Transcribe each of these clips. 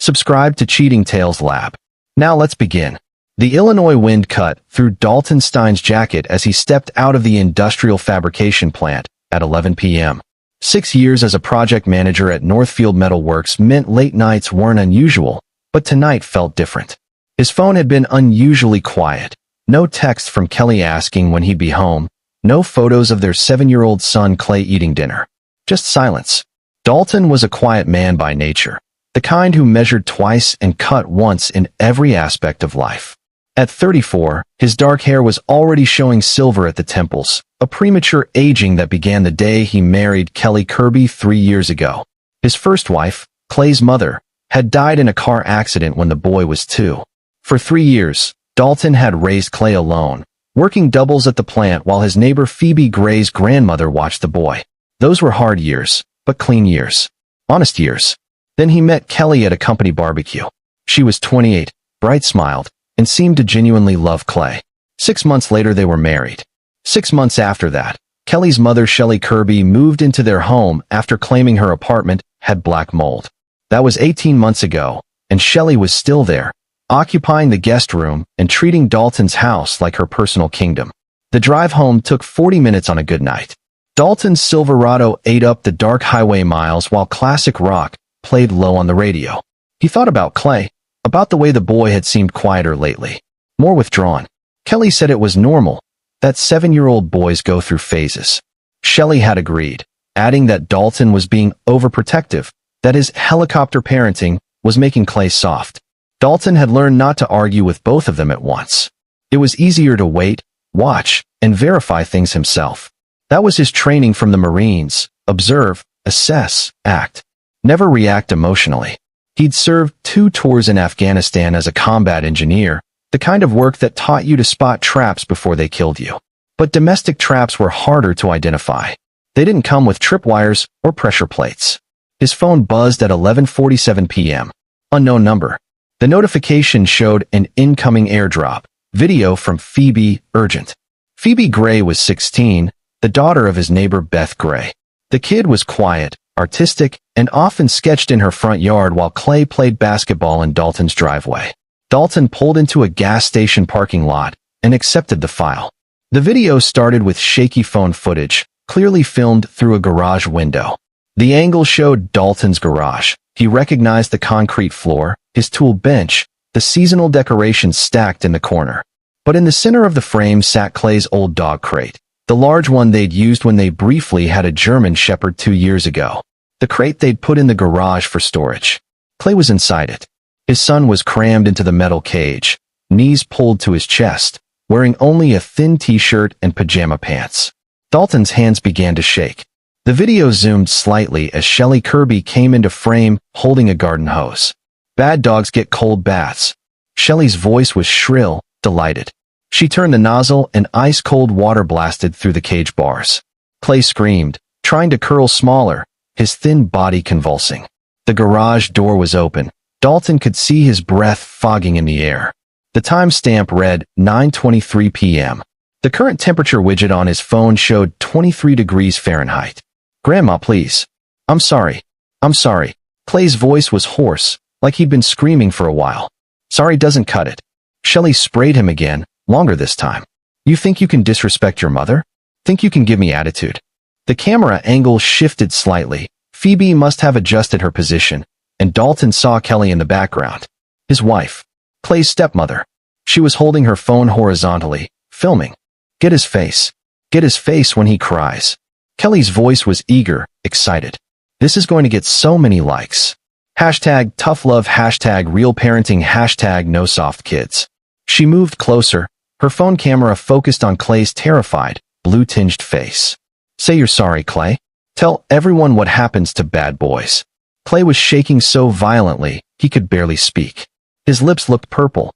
Subscribe to Cheating Tales Lab. Now let's begin. The Illinois wind cut through Dalton Stein's jacket as he stepped out of the industrial fabrication plant at 11 p.m. 6 years as a project manager at Northfield Metal Works meant late nights weren't unusual, but tonight felt different. His phone had been unusually quiet. No text from Kelly asking when he'd be home. No photos of their 7-year-old son Clay eating dinner. Just silence. Dalton was a quiet man by nature, the kind who measured twice and cut once in every aspect of life. At 34, his dark hair was already showing silver at the temples, a premature aging that began the day he married Kelly Kirby 3 years ago. His first wife, Clay's mother, had died in a car accident when the boy was 2. For 3 years, Dalton had raised Clay alone, working doubles at the plant while his neighbor Phoebe Gray's grandmother watched the boy. Those were hard years, but clean years. Honest years. Then he met Kelly at a company barbecue. She was 28, bright-smiled, and seemed to genuinely love Clay. 6 months later they were married. 6 months after that, Kelly's mother Shelley Kirby moved into their home after claiming her apartment had black mold. That was 18 months ago, and Shelley was still there, occupying the guest room and treating Dalton's house like her personal kingdom. The drive home took 40 minutes on a good night. Dalton's Silverado ate up the dark highway miles while classic rock played low on the radio. He thought about Clay, about the way the boy had seemed quieter lately, more withdrawn. Kelly said it was normal, that 7-year-old boys go through phases. Shelley had agreed, adding that Dalton was being overprotective, that his helicopter parenting was making Clay soft. Dalton had learned not to argue with both of them at once. It was easier to wait, watch, and verify things himself. That was his training from the Marines: observe, assess, act. Never react emotionally. He'd served 2 tours in Afghanistan as a combat engineer, the kind of work that taught you to spot traps before they killed you. But domestic traps were harder to identify. They didn't come with tripwires or pressure plates. His phone buzzed at 11:47 p.m. Unknown number. The notification showed an incoming airdrop. Video from Phoebe, urgent. Phoebe Gray was 16, the daughter of his neighbor Beth Gray. The kid was quiet, artistic, and often sketched in her front yard while Clay played basketball in Dalton's driveway. Dalton pulled into a gas station parking lot and accepted the file. The video started with shaky phone footage, clearly filmed through a garage window. The angle showed Dalton's garage. He recognized the concrete floor, his tool bench, the seasonal decorations stacked in the corner. But in the center of the frame sat Clay's old dog crate, the large one they'd used when they briefly had a German Shepherd 2 years ago. The crate they'd put in the garage for storage. Clay was inside it. His son was crammed into the metal cage, knees pulled to his chest, wearing only a thin t-shirt and pajama pants. Dalton's hands began to shake. The video zoomed slightly as Shelley Kirby came into frame holding a garden hose. Bad dogs get cold baths. Shelley's voice was shrill, delighted. She turned the nozzle and ice-cold water blasted through the cage bars. Clay screamed, trying to curl smaller, his thin body convulsing. The garage door was open. Dalton could see his breath fogging in the air. The timestamp read 9:23 p.m. The current temperature widget on his phone showed 23 degrees Fahrenheit. "Grandma, please. I'm sorry. I'm sorry." Clay's voice was hoarse, like he'd been screaming for a while. "Sorry doesn't cut it." Shelley sprayed him again, longer this time. "You think you can disrespect your mother? Think you can give me attitude?" The camera angle shifted slightly. Phoebe must have adjusted her position, and Dalton saw Kelly in the background. His wife. Clay's stepmother. She was holding her phone horizontally, filming. Get his face. Get his face when he cries. Kelly's voice was eager, excited. "This is going to get so many likes. Hashtag tough love, hashtag real parenting, hashtag no soft kids." She moved closer, her phone camera focused on Clay's terrified, blue-tinged face. "Say you're sorry, Clay. Tell everyone what happens to bad boys." Clay was shaking so violently, he could barely speak. His lips looked purple.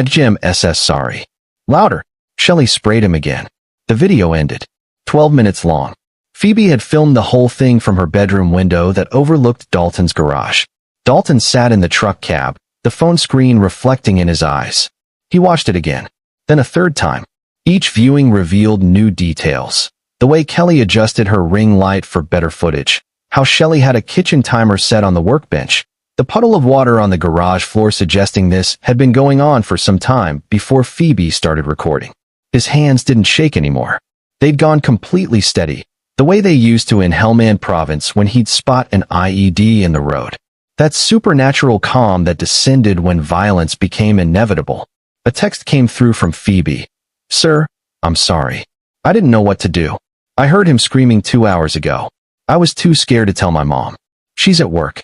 "Jim SS sorry." Louder. Shelley sprayed him again. The video ended. 12 minutes long. Phoebe had filmed the whole thing from her bedroom window that overlooked Dalton's garage. Dalton sat in the truck cab, the phone screen reflecting in his eyes. He watched it again. Then a third time. Each viewing revealed new details. The way Kelly adjusted her ring light for better footage. How Shelley had a kitchen timer set on the workbench. The puddle of water on the garage floor suggesting this had been going on for some time before Phoebe started recording. His hands didn't shake anymore. They'd gone completely steady, the way they used to in Helmand Province when he'd spot an IED in the road. That supernatural calm that descended when violence became inevitable. A text came through from Phoebe. "Sir, I'm sorry. I didn't know what to do. I heard him screaming 2 hours ago. I was too scared to tell my mom. She's at work.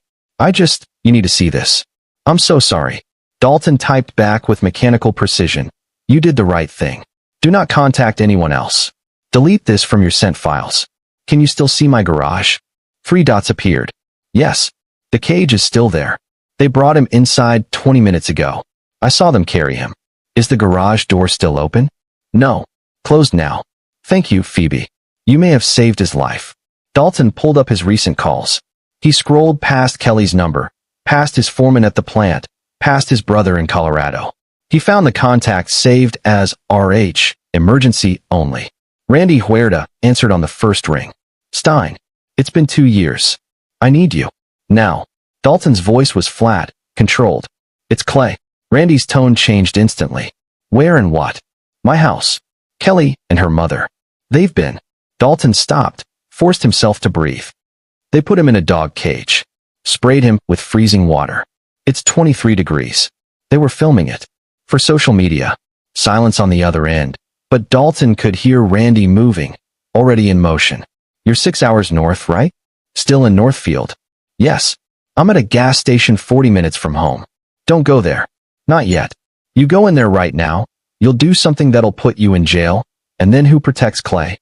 You need to see this. I'm so sorry." Dalton typed back with mechanical precision. "You did the right thing. Do not contact anyone else. Delete this from your sent files. Can you still see my garage?" 3 dots appeared. "Yes. The cage is still there. They brought him inside 20 minutes ago. I saw them carry him. Is the garage door still open?" "No. Closed now. Thank you, Phoebe. You may have saved his life." Dalton pulled up his recent calls. He scrolled past Kelly's number, past his foreman at the plant, past his brother in Colorado. He found the contact saved as RH, emergency only. Randy Huerta answered on the first ring. "Stein, it's been 2 years. I need you. Now." Dalton's voice was flat, controlled. "It's Clay." Randy's tone changed instantly. "Where and what?" "My house. Kelly and her mother. They've been." Dalton stopped, forced himself to breathe. "They put him in a dog cage. Sprayed him with freezing water. It's 23 degrees. They were filming it. For social media." Silence on the other end, but Dalton could hear Randy moving, already in motion. "You're 6 hours north, right? Still in Northfield?" "Yes. I'm at a gas station 40 minutes from home." "Don't go there. Not yet. You go in there right now, you'll do something that'll put you in jail, and then who protects Clay?"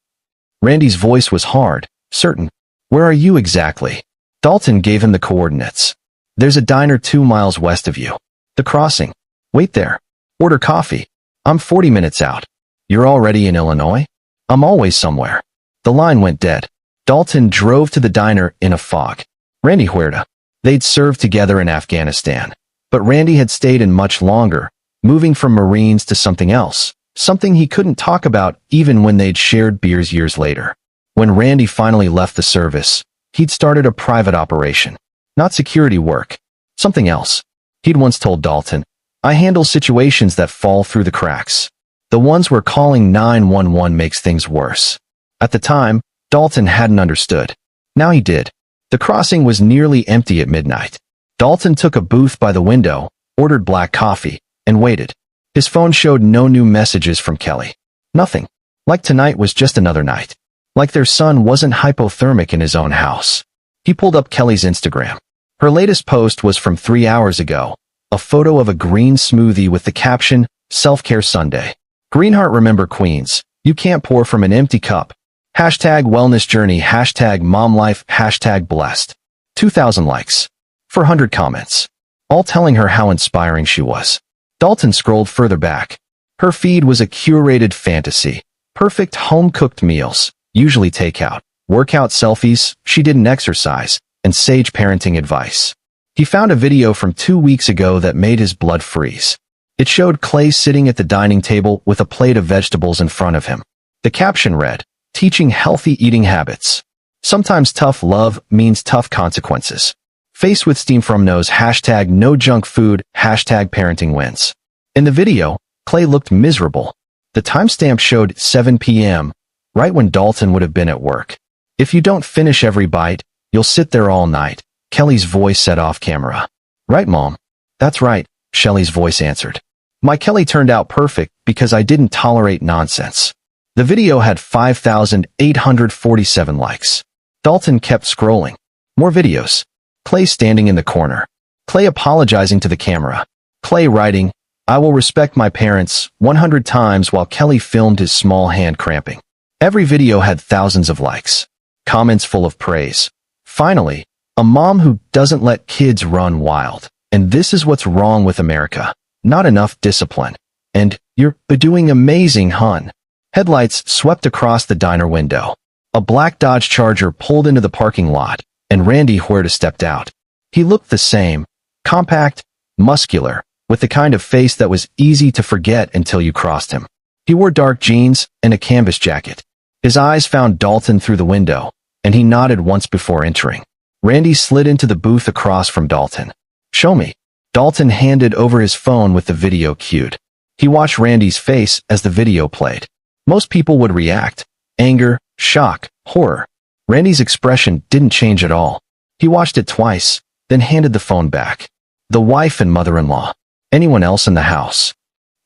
Randy's voice was hard, certain. "Where are you exactly?" Dalton gave him the coordinates. "There's a diner 2 miles west of you. The Crossing. Wait there. Order coffee. I'm 40 minutes out." "You're already in Illinois?" "I'm always somewhere." The line went dead. Dalton drove to the diner in a fog. Randy Huerta. They'd served together in Afghanistan. But Randy had stayed in much longer, moving from Marines to something else, something he couldn't talk about even when they'd shared beers years later. When Randy finally left the service, he'd started a private operation. Not security work. Something else. He'd once told Dalton, "I handle situations that fall through the cracks. The ones where calling 911 makes things worse." At the time, Dalton hadn't understood. Now he did. The Crossing was nearly empty at midnight. Dalton took a booth by the window, ordered black coffee, and waited. His phone showed no new messages from Kelly. Nothing. Like tonight was just another night. Like their son wasn't hypothermic in his own house. He pulled up Kelly's Instagram. Her latest post was from 3 hours ago, a photo of a green smoothie with the caption, "Self-Care Sunday. Greenheart remember Queens. You can't pour from an empty cup. Hashtag wellness journey, hashtag mom life, hashtag blessed." 2,000 likes. 400 comments. All telling her how inspiring she was. Dalton scrolled further back. Her feed was a curated fantasy. Perfect home-cooked meals, usually takeout, workout selfies, she didn't exercise, and sage parenting advice. He found a video from 2 weeks ago that made his blood freeze. It showed Clay sitting at the dining table with a plate of vegetables in front of him. The caption read, "Teaching healthy eating habits. Sometimes tough love means tough consequences. Face with steam from nose, hashtag no junk food, hashtag parenting wins." In the video, Clay looked miserable. The timestamp showed 7 p.m., right when Dalton would have been at work. "If you don't finish every bite, you'll sit there all night," Kelly's voice said off camera. "Right, Mom?" "That's right," Shelley's voice answered. "My Kelly turned out perfect because I didn't tolerate nonsense." The video had 5,847 likes. Dalton kept scrolling. More videos. Clay standing in the corner. Clay apologizing to the camera. Clay writing, "I will respect my parents," 100 times while Kelly filmed his small hand cramping. Every video had thousands of likes. Comments full of praise. Finally, a mom who doesn't let kids run wild. And this is what's wrong with America. Not enough discipline. And, "You're doing amazing, hun." Headlights swept across the diner window. A black Dodge Charger pulled into the parking lot, and Randy Huerta stepped out. He looked the same, compact, muscular, with the kind of face that was easy to forget until you crossed him. He wore dark jeans and a canvas jacket. His eyes found Dalton through the window, and he nodded once before entering. Randy slid into the booth across from Dalton. Show me. Dalton handed over his phone with the video cued. He watched Randy's face as the video played. Most people would react. Anger, shock, horror. Randy's expression didn't change at all. He watched it twice, then handed the phone back. The wife and mother-in-law. Anyone else in the house?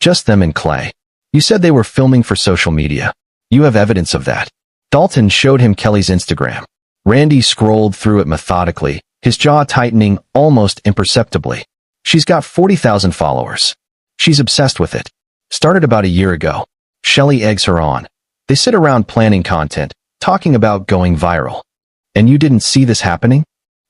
Just them and Clay. You said they were filming for social media. You have evidence of that. Dalton showed him Kelly's Instagram. Randy scrolled through it methodically, his jaw tightening almost imperceptibly. She's got 40,000 followers. She's obsessed with it. Started about a year ago. Shelly eggs her on. They sit around planning content, talking about going viral. And you didn't see this happening?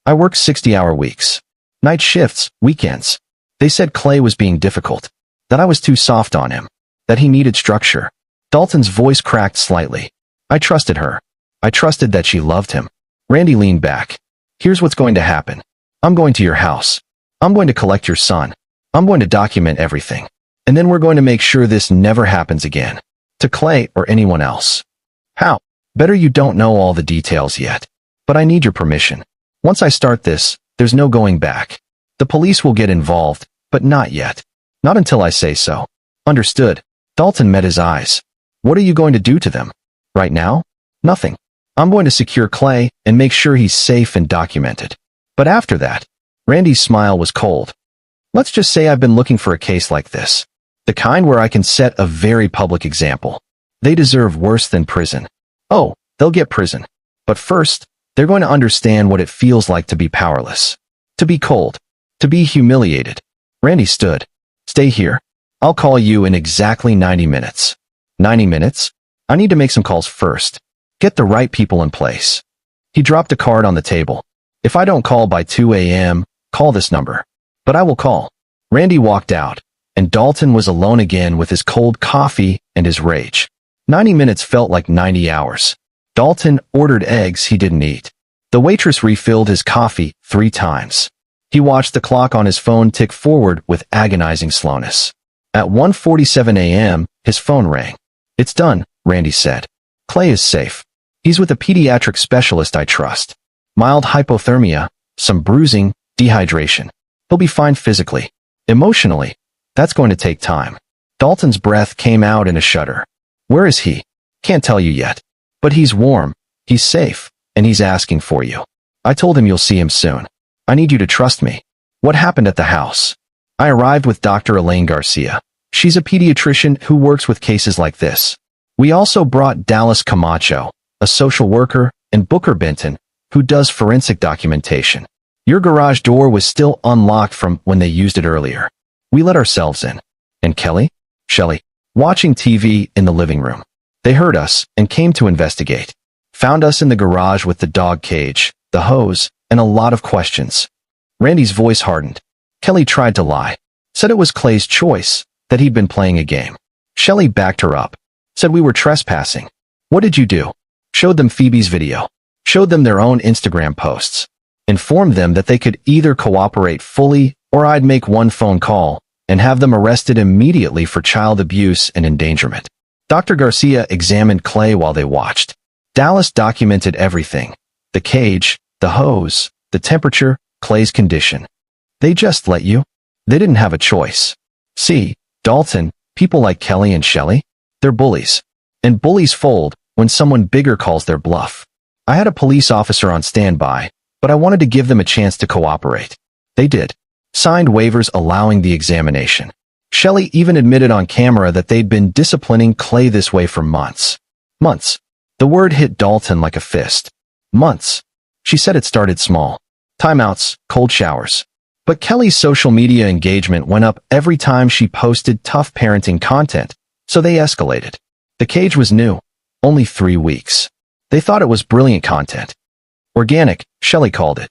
I work 60-hour weeks. Night shifts, weekends. They said Clay was being difficult. That I was too soft on him. That he needed structure. Dalton's voice cracked slightly. I trusted her. I trusted that she loved him. Randy leaned back. Here's what's going to happen. I'm going to your house. I'm going to collect your son. I'm going to document everything. And then we're going to make sure this never happens again. To Clay or anyone else. How? Better you don't know all the details yet. But I need your permission. Once I start this, there's no going back. The police will get involved, but not yet. Not until I say so. Understood. Dalton met his eyes. What are you going to do to them? Right now? Nothing. I'm going to secure Clay and make sure he's safe and documented. But after that, Randy's smile was cold. Let's just say I've been looking for a case like this. The kind where I can set a very public example. They deserve worse than prison. Oh, they'll get prison. But first, they're going to understand what it feels like to be powerless. To be cold. To be humiliated. Randy stood. Stay here. I'll call you in exactly 90 minutes. 90 minutes? I need to make some calls first. Get the right people in place. He dropped a card on the table. If I don't call by 2 a.m., call this number. But I will call. Randy walked out, and Dalton was alone again with his cold coffee and his rage. 90 minutes felt like 90 hours. Dalton ordered eggs he didn't eat. The waitress refilled his coffee 3 times. He watched the clock on his phone tick forward with agonizing slowness. At 1:47 a.m., his phone rang. It's done, Randy said. Clay is safe. He's with a pediatric specialist I trust. Mild hypothermia, some bruising, dehydration. He'll be fine physically. Emotionally, that's going to take time. Dalton's breath came out in a shudder. Where is he? Can't tell you yet. But he's warm, he's safe, and he's asking for you. I told him you'll see him soon. I need you to trust me. What happened at the house? I arrived with Dr. Elaine Garcia. She's a pediatrician who works with cases like this. We also brought Dallas Camacho, a social worker, and Booker Benton, who does forensic documentation. Your garage door was still unlocked from when they used it earlier. We let ourselves in. And Kelly? Shelly, watching TV in the living room. They heard us and came to investigate. Found us in the garage with the dog cage, the hose, and a lot of questions. Randy's voice hardened. Kelly tried to lie. Said it was Clay's choice, that he'd been playing a game. Shelly backed her up. Said we were trespassing. What did you do? Showed them Phoebe's video. Showed them their own Instagram posts. Informed them that they could either cooperate fully or I'd make one phone call and have them arrested immediately for child abuse and endangerment. Dr. Garcia examined Clay while they watched. Dallas documented everything. The cage, the hose, the temperature, Clay's condition. They just let you? They didn't have a choice. See, Dalton, people like Kelly and Shelly, they're bullies. And bullies fold when someone bigger calls their bluff. I had a police officer on standby, but I wanted to give them a chance to cooperate. They did. Signed waivers allowing the examination. Shelly even admitted on camera that they'd been disciplining Clay this way for months. Months. The word hit Dalton like a fist. Months. She said it started small. Timeouts, cold showers. But Kelly's social media engagement went up every time she posted tough parenting content, so they escalated. The cage was new. Only 3 weeks. They thought it was brilliant content. Organic, Shelly called it.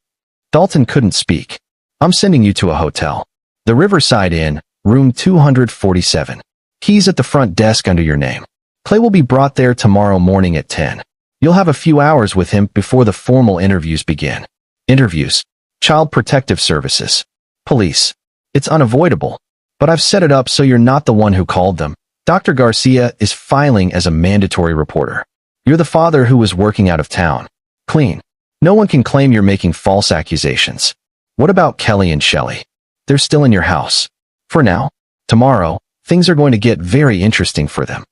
Dalton couldn't speak. I'm sending you to a hotel. The Riverside Inn, room 247. Keys at the front desk under your name. Clay will be brought there tomorrow morning at 10. You'll have a few hours with him before the formal interviews begin. Interviews. Child Protective Services. Police. It's unavoidable. But I've set it up so you're not the one who called them. Dr. Garcia is filing as a mandatory reporter. You're the father who was working out of town. Clean. No one can claim you're making false accusations. What about Kelly and Shelly? They're still in your house. For now. Tomorrow, things are going to get very interesting for them.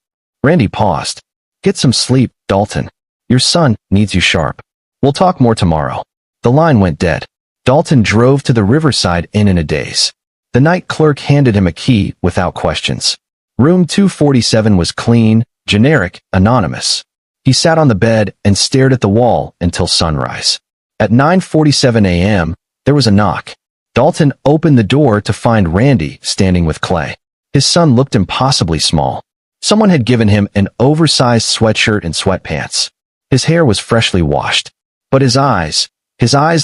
Randy paused. Get some sleep, Dalton. Your son needs you sharp. We'll talk more tomorrow. The line went dead. Dalton drove to the Riverside Inn in a daze. The night clerk handed him a key without questions. Room 247 was clean, generic, anonymous. He sat on the bed and stared at the wall until sunrise. At 9:47 a.m., there was a knock. Dalton opened the door to find Randy standing with Clay. His son looked impossibly small. Someone had given him an oversized sweatshirt and sweatpants. His hair was freshly washed. But his eyes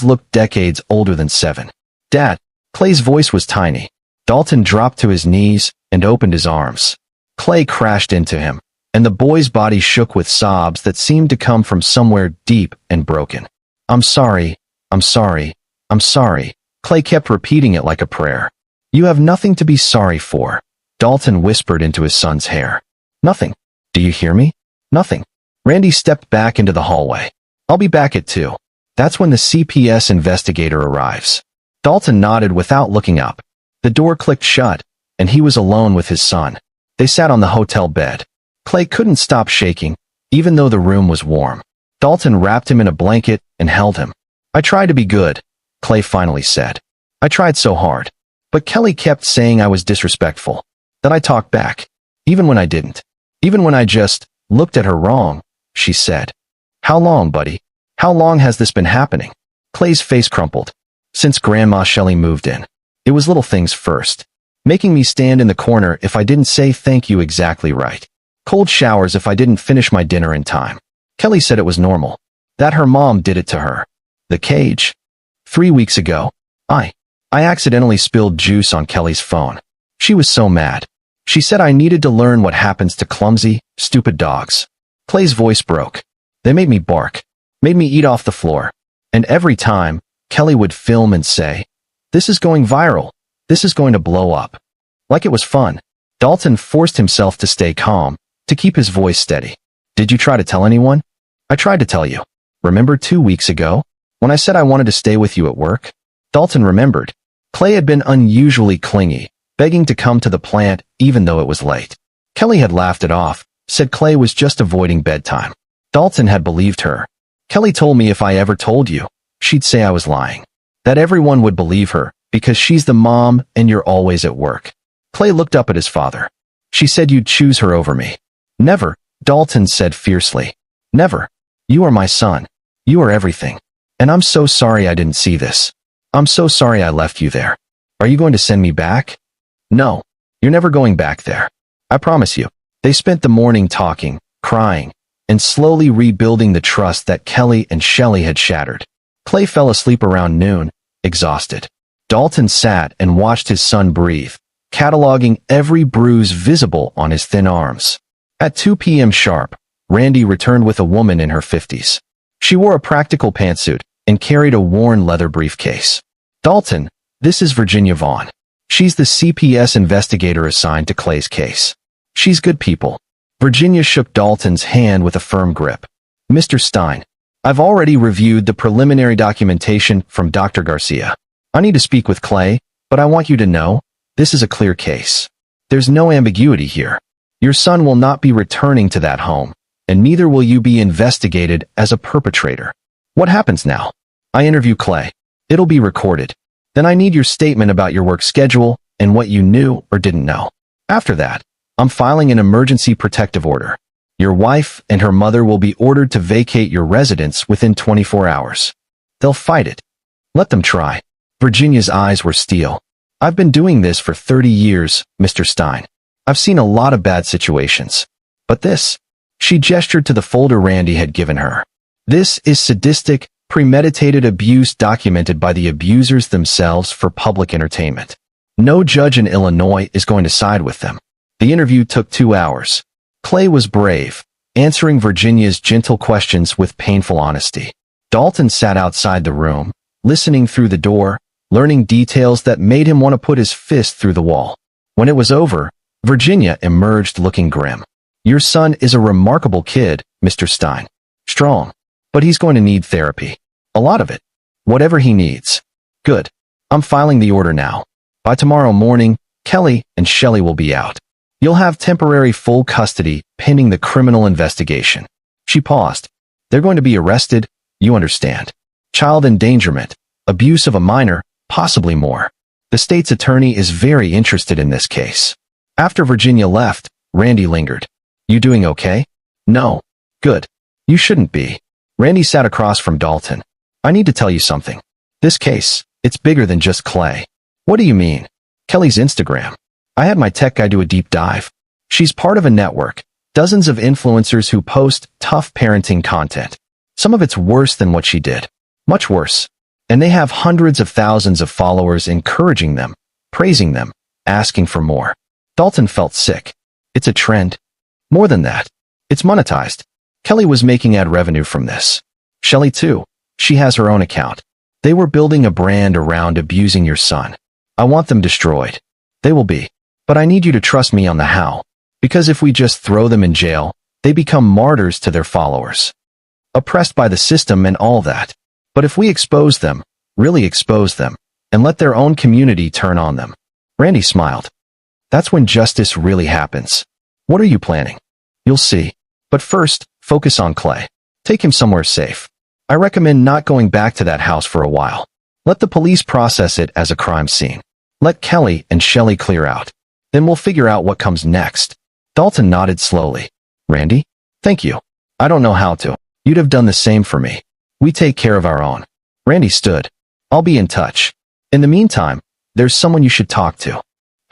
looked decades older than 7. Dad. Clay's voice was tiny. Dalton dropped to his knees and opened his arms. Clay crashed into him, and the boy's body shook with sobs that seemed to come from somewhere deep and broken. I'm sorry, I'm sorry, I'm sorry. Clay kept repeating it like a prayer. You have nothing to be sorry for, Dalton whispered into his son's hair. Nothing. Do you hear me? Nothing. Randy stepped back into the hallway. I'll be back at 2. That's when the CPS investigator arrives. Dalton nodded without looking up. The door clicked shut, and he was alone with his son. They sat on the hotel bed. Clay couldn't stop shaking, even though the room was warm. Dalton wrapped him in a blanket and held him. I tried to be good, Clay finally said. I tried so hard. But Kelly kept saying I was disrespectful. That I talked back. Even when I didn't. Even when I just looked at her wrong, she said. How long, buddy? How long has this been happening? Clay's face crumpled. Since Grandma Shelley moved in. It was little things first. Making me stand in the corner if I didn't say thank you exactly right. Cold showers if I didn't finish my dinner in time. Kelly said it was normal. That her mom did it to her. The cage. 3 weeks ago, I accidentally spilled juice on Kelly's phone. She was so mad. She said I needed to learn what happens to clumsy, stupid dogs. Clay's voice broke. They made me bark. Made me eat off the floor. And every time, Kelly would film and say, this is going viral. This is going to blow up. Like it was fun. Dalton forced himself to stay calm, to keep his voice steady. Did you try to tell anyone? I tried to tell you. Remember 2 weeks ago, when I said I wanted to stay with you at work? Dalton remembered. Clay had been unusually clingy, begging to come to the plant even though it was late. Kelly had laughed it off, said Clay was just avoiding bedtime. Dalton had believed her. Kelly told me if I ever told you, she'd say I was lying. That everyone would believe her, because she's the mom and you're always at work. Clay looked up at his father. She said you'd choose her over me. Never, Dalton said fiercely. Never. You are my son. You are everything. And I'm so sorry I didn't see this. I'm so sorry I left you there. Are you going to send me back? No. You're never going back there. I promise you. They spent the morning talking, crying, and slowly rebuilding the trust that Kelly and Shelley had shattered. Clay fell asleep around noon, exhausted. Dalton sat and watched his son breathe, cataloging every bruise visible on his thin arms. At 2 p.m. sharp, Randy returned with a woman in her 50s. She wore a practical pantsuit and carried a worn leather briefcase. Dalton, this is Virginia Vaughn. She's the CPS investigator assigned to Clay's case. She's good people. Virginia shook Dalton's hand with a firm grip. Mr. Stein, I've already reviewed the preliminary documentation from Dr. Garcia. I need to speak with Clay, but I want you to know, this is a clear case. There's no ambiguity here. Your son will not be returning to that home, and neither will you be investigated as a perpetrator. What happens now? I interview Clay. It'll be recorded. Then I need your statement about your work schedule and what you knew or didn't know. After that, I'm filing an emergency protective order. Your wife and her mother will be ordered to vacate your residence within 24 hours. They'll fight it. Let them try. Virginia's eyes were steel. I've been doing this for 30 years, Mr. Stein. I've seen a lot of bad situations. But this, she gestured to the folder Randy had given her. This is sadistic, premeditated abuse documented by the abusers themselves for public entertainment. No judge in Illinois is going to side with them. The interview took 2 hours. Clay was brave, answering Virginia's gentle questions with painful honesty. Dalton sat outside the room, listening through the door, learning details that made him want to put his fist through the wall. When it was over, Virginia emerged looking grim. Your son is a remarkable kid, Mr. Stein. Strong. But he's going to need therapy. A lot of it. Whatever he needs. Good. I'm filing the order now. By tomorrow morning, Kelly and Shelley will be out. You'll have temporary full custody pending the criminal investigation. She paused. They're going to be arrested, you understand. Child endangerment, abuse of a minor, possibly more. The state's attorney is very interested in this case. After Virginia left, Randy lingered. You doing okay? No. Good. You shouldn't be. Randy sat across from Dalton. I need to tell you something. This case, it's bigger than just Clay. What do you mean? Kelly's Instagram. I had my tech guy do a deep dive. She's part of a network, dozens of influencers who post tough parenting content. Some of it's worse than what she did. Much worse. And they have hundreds of thousands of followers encouraging them, praising them, asking for more. Dalton felt sick. It's a trend. More than that. It's monetized. Kelly was making ad revenue from this. Shelley too. She has her own account. They were building a brand around abusing your son. I want them destroyed. They will be. But I need you to trust me on the how. Because if we just throw them in jail, they become martyrs to their followers. Oppressed by the system and all that. But if we expose them, really expose them, and let their own community turn on them. Randy smiled. That's when justice really happens. What are you planning? You'll see. But first, focus on Clay. Take him somewhere safe. I recommend not going back to that house for a while. Let the police process it as a crime scene. Let Kelly and Shelley clear out. Then we'll figure out what comes next. Dalton nodded slowly. Randy? Thank you. I don't know how to. You'd have done the same for me. We take care of our own. Randy stood. I'll be in touch. In the meantime, there's someone you should talk to.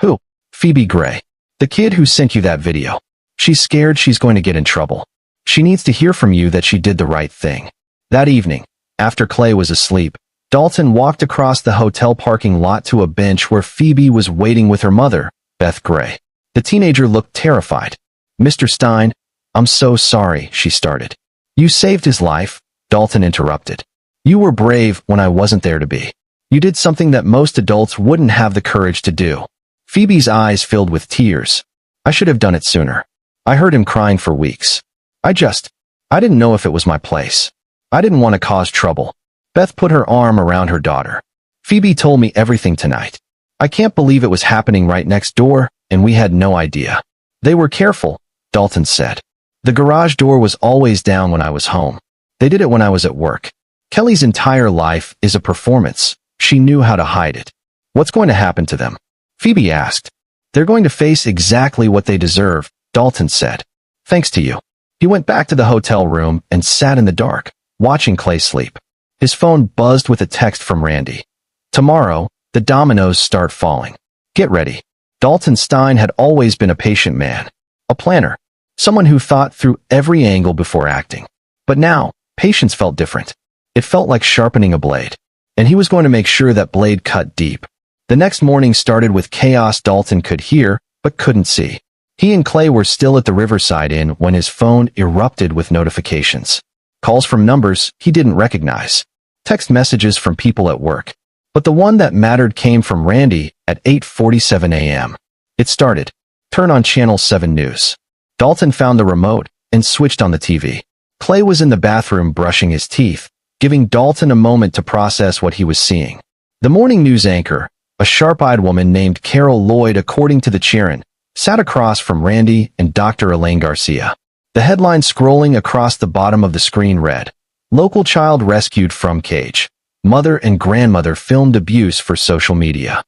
Who? Phoebe Gray. The kid who sent you that video. She's scared she's going to get in trouble. She needs to hear from you that she did the right thing. That evening, after Clay was asleep, Dalton walked across the hotel parking lot to a bench where Phoebe was waiting with her mother, Beth Gray. The teenager looked terrified. Mr. Stein, I'm so sorry, she started. You saved his life, Dalton interrupted. You were brave when I wasn't there to be. You did something that most adults wouldn't have the courage to do. Phoebe's eyes filled with tears. I should have done it sooner. I heard him crying for weeks. I didn't know if it was my place. I didn't want to cause trouble. Beth put her arm around her daughter. Phoebe told me everything tonight. I can't believe it was happening right next door, and we had no idea. They were careful, Dalton said. The garage door was always down when I was home. They did it when I was at work. Kelly's entire life is a performance. She knew how to hide it. What's going to happen to them? Phoebe asked. They're going to face exactly what they deserve, Dalton said. Thanks to you. He went back to the hotel room and sat in the dark, watching Clay sleep. His phone buzzed with a text from Randy. Tomorrow, the dominoes start falling. Get ready. Dalton Stein had always been a patient man. A planner. Someone who thought through every angle before acting. But now, patience felt different. It felt like sharpening a blade. And he was going to make sure that blade cut deep. The next morning started with chaos Dalton could hear, but couldn't see. He and Clay were still at the Riverside Inn when his phone erupted with notifications. Calls from numbers he didn't recognize. Text messages from people at work. But the one that mattered came from Randy at 8:47 a.m. It started. Turn on Channel 7 News. Dalton found the remote and switched on the TV. Clay was in the bathroom brushing his teeth, giving Dalton a moment to process what he was seeing. The morning news anchor, a sharp-eyed woman named Carol Lloyd according to the Chiron, sat across from Randy and Dr. Elaine Garcia. The headline scrolling across the bottom of the screen read, Local child rescued from cage. Mother and grandmother filmed abuse for social media.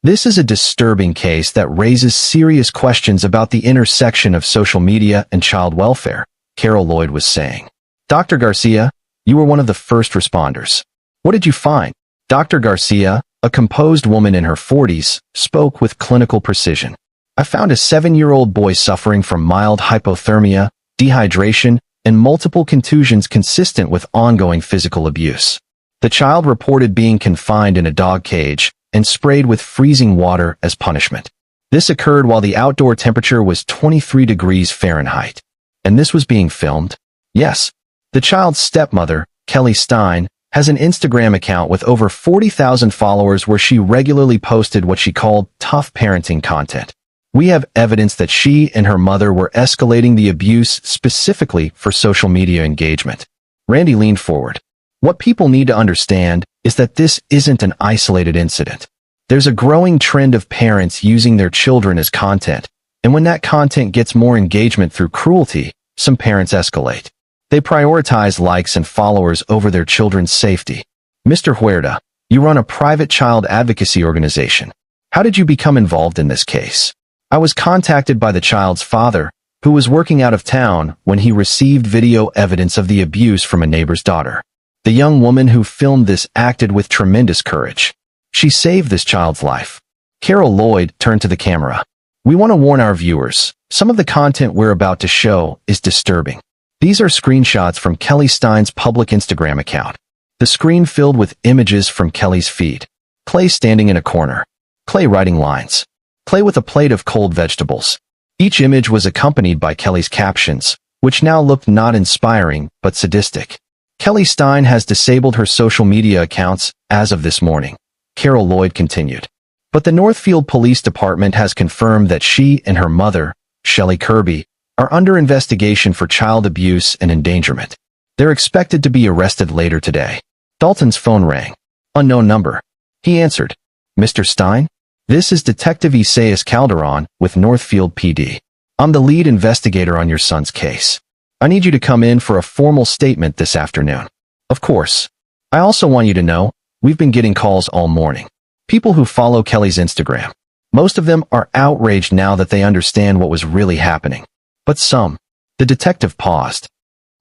This is a disturbing case that raises serious questions about the intersection of social media and child welfare, Carol Lloyd was saying. Dr. Garcia, you were one of the first responders. What did you find? Dr. Garcia, a composed woman in her 40s, spoke with clinical precision. I found a 7-year-old boy suffering from mild hypothermia, dehydration, and multiple contusions consistent with ongoing physical abuse. The child reported being confined in a dog cage and sprayed with freezing water as punishment. This occurred while the outdoor temperature was 23 degrees Fahrenheit. And this was being filmed? Yes. The child's stepmother, Kelly Stein, has an Instagram account with over 40,000 followers where she regularly posted what she called tough parenting content. We have evidence that she and her mother were escalating the abuse specifically for social media engagement. Randy leaned forward. What people need to understand is that this isn't an isolated incident. There's a growing trend of parents using their children as content, and when that content gets more engagement through cruelty, some parents escalate. They prioritize likes and followers over their children's safety. Mr. Huerta, you run a private child advocacy organization. How did you become involved in this case? I was contacted by the child's father, who was working out of town when he received video evidence of the abuse from a neighbor's daughter. The young woman who filmed this acted with tremendous courage. She saved this child's life. Carol Lloyd turned to the camera. We want to warn our viewers. Some of the content we're about to show is disturbing. These are screenshots from Kelly Stein's public Instagram account. The screen filled with images from Kelly's feed. Clay standing in a corner. Clay writing lines. Clay with a plate of cold vegetables. Each image was accompanied by Kelly's captions, which now looked not inspiring, but sadistic. Kelly Stein has disabled her social media accounts as of this morning. Carol Lloyd continued. But the Northfield Police Department has confirmed that she and her mother, Shelley Kirby, are under investigation for child abuse and endangerment. They're expected to be arrested later today. Dalton's phone rang. Unknown number. He answered. Mr. Stein? This is Detective Isaias Calderon with Northfield PD. I'm the lead investigator on your son's case. I need you to come in for a formal statement this afternoon. Of course. I also want you to know, we've been getting calls all morning. People who follow Kelly's Instagram. Most of them are outraged now that they understand what was really happening. But some, the detective paused.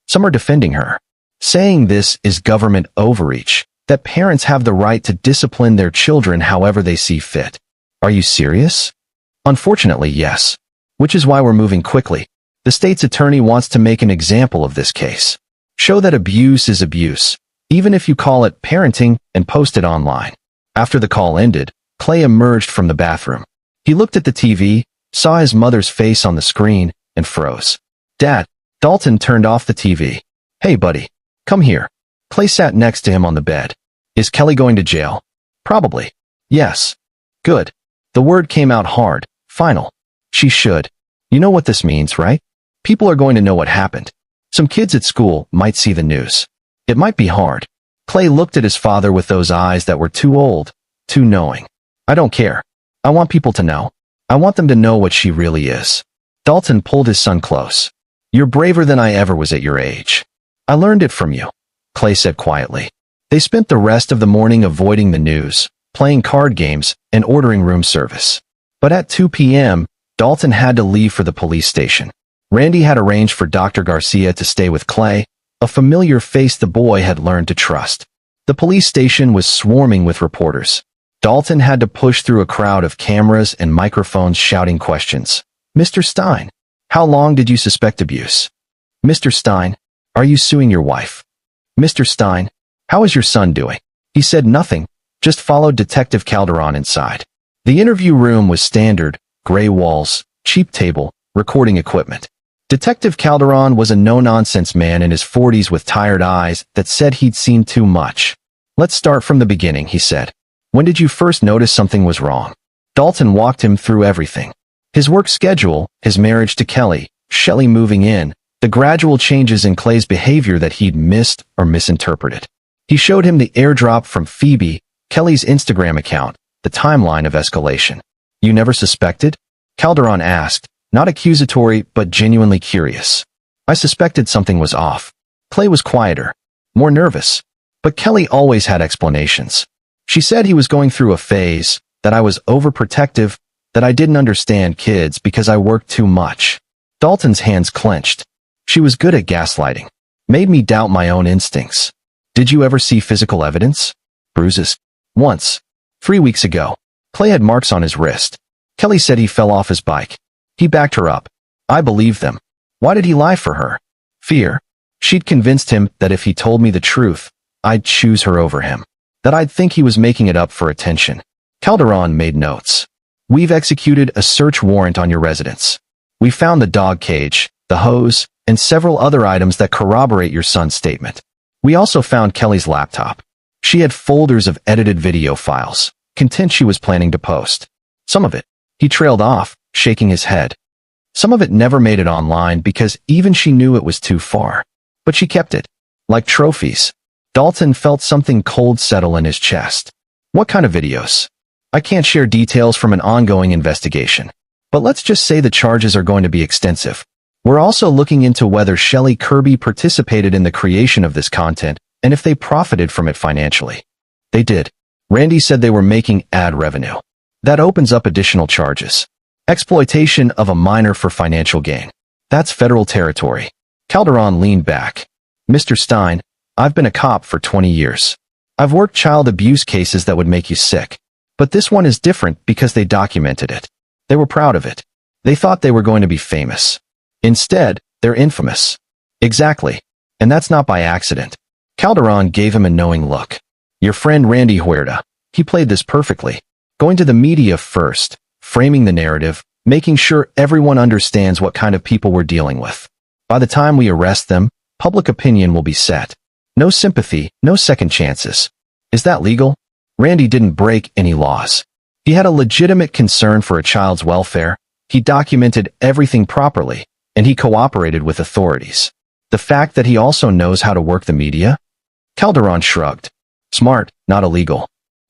Some are defending her, saying this is government overreach, that parents have the right to discipline their children however they see fit. Are you serious? Unfortunately, yes. Which is why we're moving quickly. The state's attorney wants to make an example of this case. Show that abuse is abuse, even if you call it parenting and post it online. After the call ended, Clay emerged from the bathroom. He looked at the TV, saw his mother's face on the screen, and froze. Dad, Dalton turned off the TV. Hey, buddy. Come here. Clay sat next to him on the bed. Is Kelly going to jail? Probably. Yes. Good. The word came out hard, final. She should. You know what this means, right? People are going to know what happened. Some kids at school might see the news. It might be hard. Clay looked at his father with those eyes that were too old, too knowing. I don't care. I want people to know. I want them to know what she really is. Dalton pulled his son close. You're braver than I ever was at your age. I learned it from you, Clay said quietly. They spent the rest of the morning avoiding the news, playing card games, and ordering room service. But at 2 p.m., Dalton had to leave for the police station. Randy had arranged for Dr. Garcia to stay with Clay, a familiar face the boy had learned to trust. The police station was swarming with reporters. Dalton had to push through a crowd of cameras and microphones shouting questions. Mr. Stein, how long did you suspect abuse? Mr. Stein, are you suing your wife? Mr. Stein, how is your son doing? He said nothing, just followed Detective Calderon inside. The interview room was standard, gray walls, cheap table, recording equipment. Detective Calderon was a no-nonsense man in his 40s with tired eyes that said he'd seen too much. Let's start from the beginning, he said. When did you first notice something was wrong? Dalton walked him through everything. His work schedule, his marriage to Kelly, Shelley moving in, the gradual changes in Clay's behavior that he'd missed or misinterpreted. He showed him the airdrop from Phoebe, Kelly's Instagram account, the timeline of escalation. You never suspected? Calderon asked, not accusatory but genuinely curious. I suspected something was off. Clay was quieter, more nervous. But Kelly always had explanations. She said he was going through a phase, that I was overprotective, that I didn't understand kids because I worked too much. Dalton's hands clenched. She was good at gaslighting. Made me doubt my own instincts. Did you ever see physical evidence? Bruises? Once. 3 weeks ago. Clay had marks on his wrist. Kelly said he fell off his bike. He backed her up. I believed them. Why did he lie for her? Fear. She'd convinced him that if he told me the truth, I'd choose her over him. That I'd think he was making it up for attention. Calderon made notes. We've executed a search warrant on your residence. We found the dog cage, the hose, and several other items that corroborate your son's statement. We also found Kelly's laptop. She had folders of edited video files, content she was planning to post. Some of it, he trailed off, shaking his head. Some of it never made it online because even she knew it was too far. But she kept it. Like trophies. Dalton felt something cold settle in his chest. What kind of videos? I can't share details from an ongoing investigation. But let's just say the charges are going to be extensive. We're also looking into whether Shelley Kirby participated in the creation of this content and if they profited from it financially. They did. Randy said they were making ad revenue. That opens up additional charges. Exploitation of a minor for financial gain. That's federal territory. Calderon leaned back. Mr. Stein, I've been a cop for 20 years. I've worked child abuse cases that would make you sick. But this one is different because they documented it. They were proud of it. They thought they were going to be famous. Instead, they're infamous. Exactly. And that's not by accident. Calderon gave him a knowing look. Your friend Randy Huerta. He played this perfectly. Going to the media first, framing the narrative, making sure everyone understands what kind of people we're dealing with. By the time we arrest them, public opinion will be set. No sympathy, no second chances. Is that legal? Randy didn't break any laws. He had a legitimate concern for a child's welfare. He documented everything properly, and he cooperated with authorities. The fact that he also knows how to work the media? Calderon shrugged. Smart, not illegal.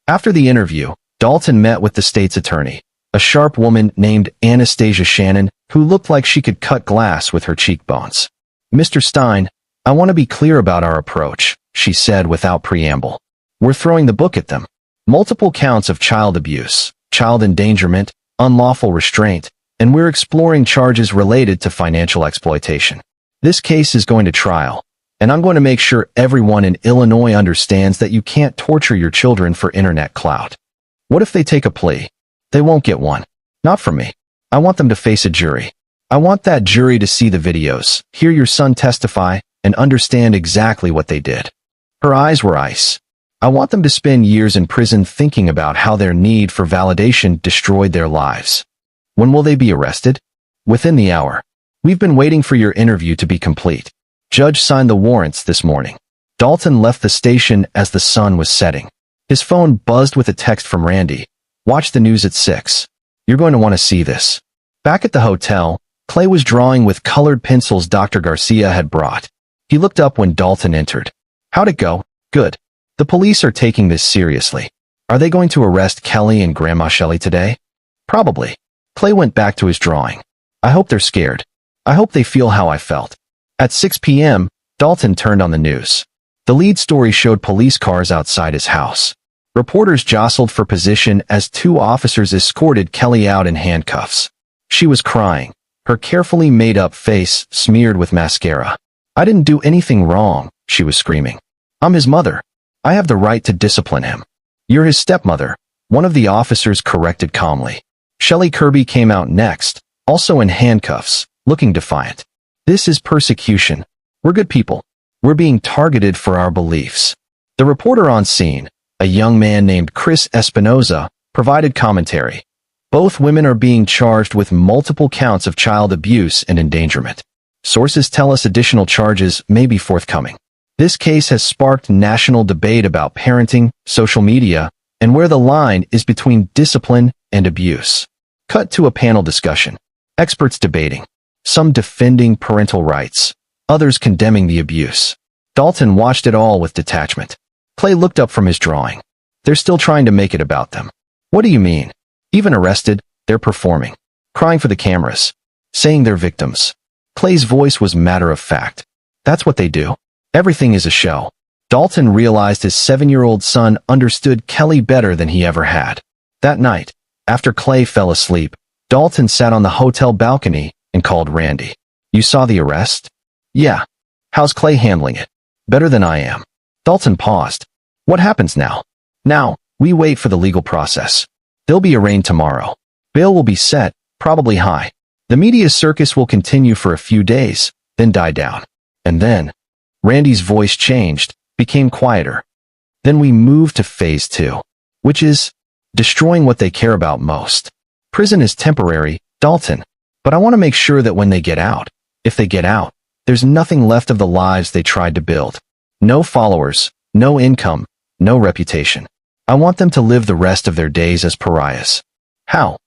After the interview, Dalton met with the state's attorney, a sharp woman named Anastasia Shannon, who looked like she could cut glass with her cheekbones. Mr. Stein, I want to be clear about our approach, she said without preamble. We're throwing the book at them. Multiple counts of child abuse, child endangerment, unlawful restraint, and we're exploring charges related to financial exploitation. This case is going to trial, and I'm going to make sure everyone in Illinois understands that you can't torture your children for internet clout. What if they take a plea? They won't get one. Not from me. I want them to face a jury. I want that jury to see the videos, hear your son testify, and understand exactly what they did. Her eyes were ice. I want them to spend years in prison thinking about how their need for validation destroyed their lives. When will they be arrested? Within the hour. We've been waiting for your interview to be complete. Judge signed the warrants this morning. Dalton left the station as the sun was setting. His phone buzzed with a text from Randy. Watch the news at 6. You're going to want to see this. Back at the hotel, Clay was drawing with colored pencils Dr. Garcia had brought. He looked up when Dalton entered. How'd it go? Good. The police are taking this seriously. Are they going to arrest Kelly and Grandma Shelley today? Probably. Clay went back to his drawing. I hope they're scared. I hope they feel how I felt. At 6 p.m., Dalton turned on the news. The lead story showed police cars outside his house. Reporters jostled for position as 2 officers escorted Kelly out in handcuffs. She was crying, her carefully made-up face smeared with mascara. I didn't do anything wrong, she was screaming. I'm his mother. I have the right to discipline him. You're his stepmother, one of the officers corrected calmly. Shelley Kirby came out next, also in handcuffs, looking defiant. This is persecution. We're good people. We're being targeted for our beliefs. The reporter on scene, a young man named Chris Espinoza, provided commentary. Both women are being charged with multiple counts of child abuse and endangerment. Sources tell us additional charges may be forthcoming. This case has sparked national debate about parenting, social media, and where the line is between discipline and abuse. Cut to a panel discussion. Experts debating. Some defending parental rights, others condemning the abuse. Dalton watched it all with detachment. Clay looked up from his drawing. They're still trying to make it about them. What do you mean? Even arrested, they're performing. Crying for the cameras. Saying they're victims. Clay's voice was matter of fact. That's what they do. Everything is a show. Dalton realized his 7-year-old son understood Kelly better than he ever had. That night, after Clay fell asleep, Dalton sat on the hotel balcony and called Randy. You saw the arrest? Yeah. How's Clay handling it? Better than I am. Dalton paused. What happens now? Now, we wait for the legal process. They'll be arraigned tomorrow. Bail will be set, probably high. The media circus will continue for a few days, then die down. And then, Randy's voice changed, became quieter. Then we move to phase 2, which is destroying what they care about most. Prison is temporary, Dalton, but I want to make sure that when they get out, if they get out, there's nothing left of the lives they tried to build. No followers, no income, no reputation. I want them to live the rest of their days as pariahs. How?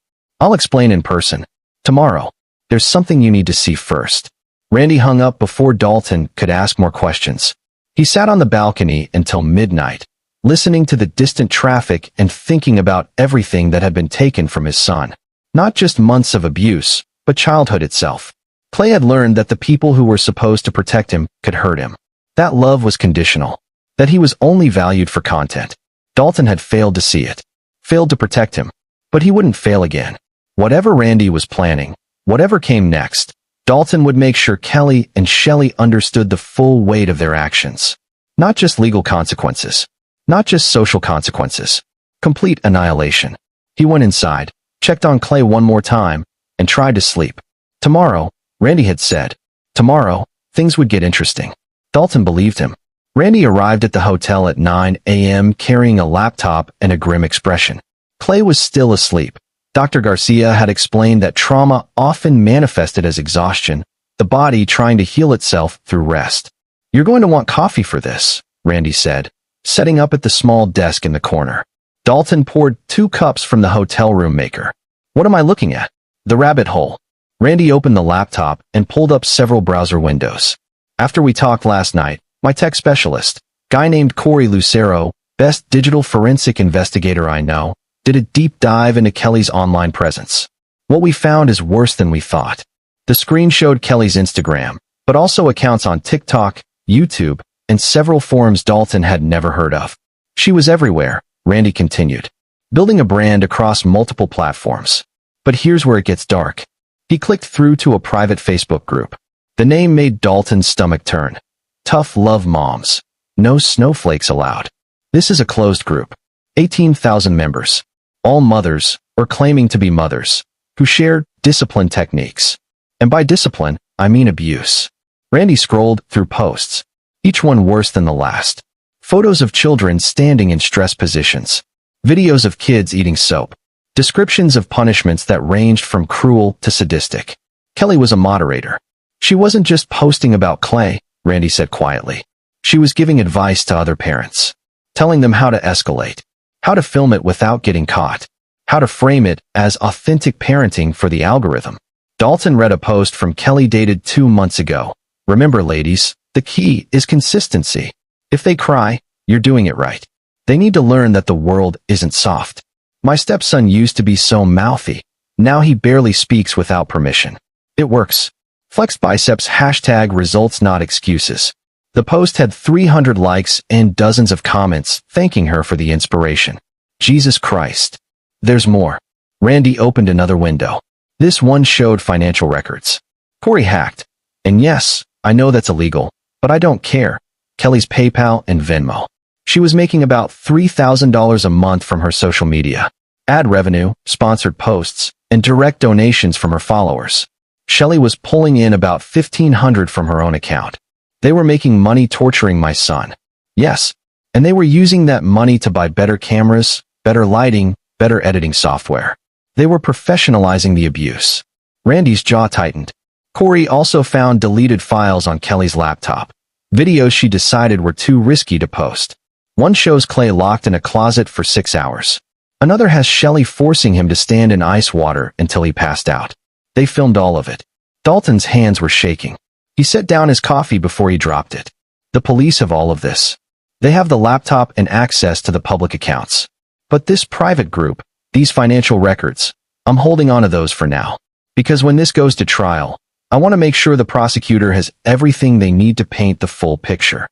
I'll explain in person. Tomorrow. There's something you need to see first. Randy hung up before Dalton could ask more questions. He sat on the balcony until midnight, listening to the distant traffic and thinking about everything that had been taken from his son. Not just months of abuse, but childhood itself. Clay had learned that the people who were supposed to protect him could hurt him. That love was conditional. That he was only valued for content. Dalton had failed to see it. Failed to protect him. But he wouldn't fail again. Whatever Randy was planning, whatever came next, Dalton would make sure Kelly and Shelley understood the full weight of their actions. Not just legal consequences. Not just social consequences. Complete annihilation. He went inside, checked on Clay one more time, and tried to sleep. Tomorrow, Randy had said. Tomorrow, things would get interesting. Dalton believed him. Randy arrived at the hotel at 9 a.m. carrying a laptop and a grim expression. Clay was still asleep. Dr. Garcia had explained that trauma often manifested as exhaustion, the body trying to heal itself through rest. "You're going to want coffee for this," Randy said, setting up at the small desk in the corner. Dalton poured 2 cups from the hotel room maker. "What am I looking at?" "The rabbit hole." Randy opened the laptop and pulled up several browser windows. "After we talked last night, my tech specialist, guy named Corey Lucero, best digital forensic investigator I know, did a deep dive into Kelly's online presence. What we found is worse than we thought." The screen showed Kelly's Instagram, but also accounts on TikTok, YouTube, and several forums Dalton had never heard of. "She was everywhere," Randy continued, "building a brand across multiple platforms. But here's where it gets dark." He clicked through to a private Facebook group. The name made Dalton's stomach turn. Tough Love Moms. No snowflakes allowed. This is a closed group. 18,000 members. All mothers, or claiming to be mothers, who shared discipline techniques. And by discipline, I mean abuse. Randy scrolled through posts, each one worse than the last. Photos of children standing in stress positions. Videos of kids eating soap. Descriptions of punishments that ranged from cruel to sadistic. Kelly was a moderator. She wasn't just posting about Clay, Randy said quietly. She was giving advice to other parents. Telling them how to escalate. How to film it without getting caught. How to frame it as authentic parenting for the algorithm. Dalton read a post from Kelly dated 2 months ago. "Remember, ladies, the key is consistency. If they cry, you're doing it right. They need to learn that the world isn't soft. My stepson used to be so mouthy. Now he barely speaks without permission. It works. Flex biceps # results not excuses." The post had 300 likes and dozens of comments thanking her for the inspiration. Jesus Christ. There's more. Randy opened another window. This one showed financial records. Corey hacked. And yes, I know that's illegal, but I don't care. Kelly's PayPal and Venmo. She was making about $3,000 a month from her social media. Ad revenue, sponsored posts, and direct donations from her followers. Shelley was pulling in about $1,500 from her own account. They were making money torturing my son. Yes, and they were using that money to buy better cameras, better lighting, better editing software. They were professionalizing the abuse. Randy's jaw tightened. Corey also found deleted files on Kelly's laptop. Videos she decided were too risky to post. One shows Clay locked in a closet for 6 hours. Another has Shelley forcing him to stand in ice water until he passed out. They filmed all of it. Dalton's hands were shaking. He set down his coffee before he dropped it. The police have all of this. They have the laptop and access to the public accounts. But this private group, these financial records, I'm holding on to those for now. Because when this goes to trial, I want to make sure the prosecutor has everything they need to paint the full picture.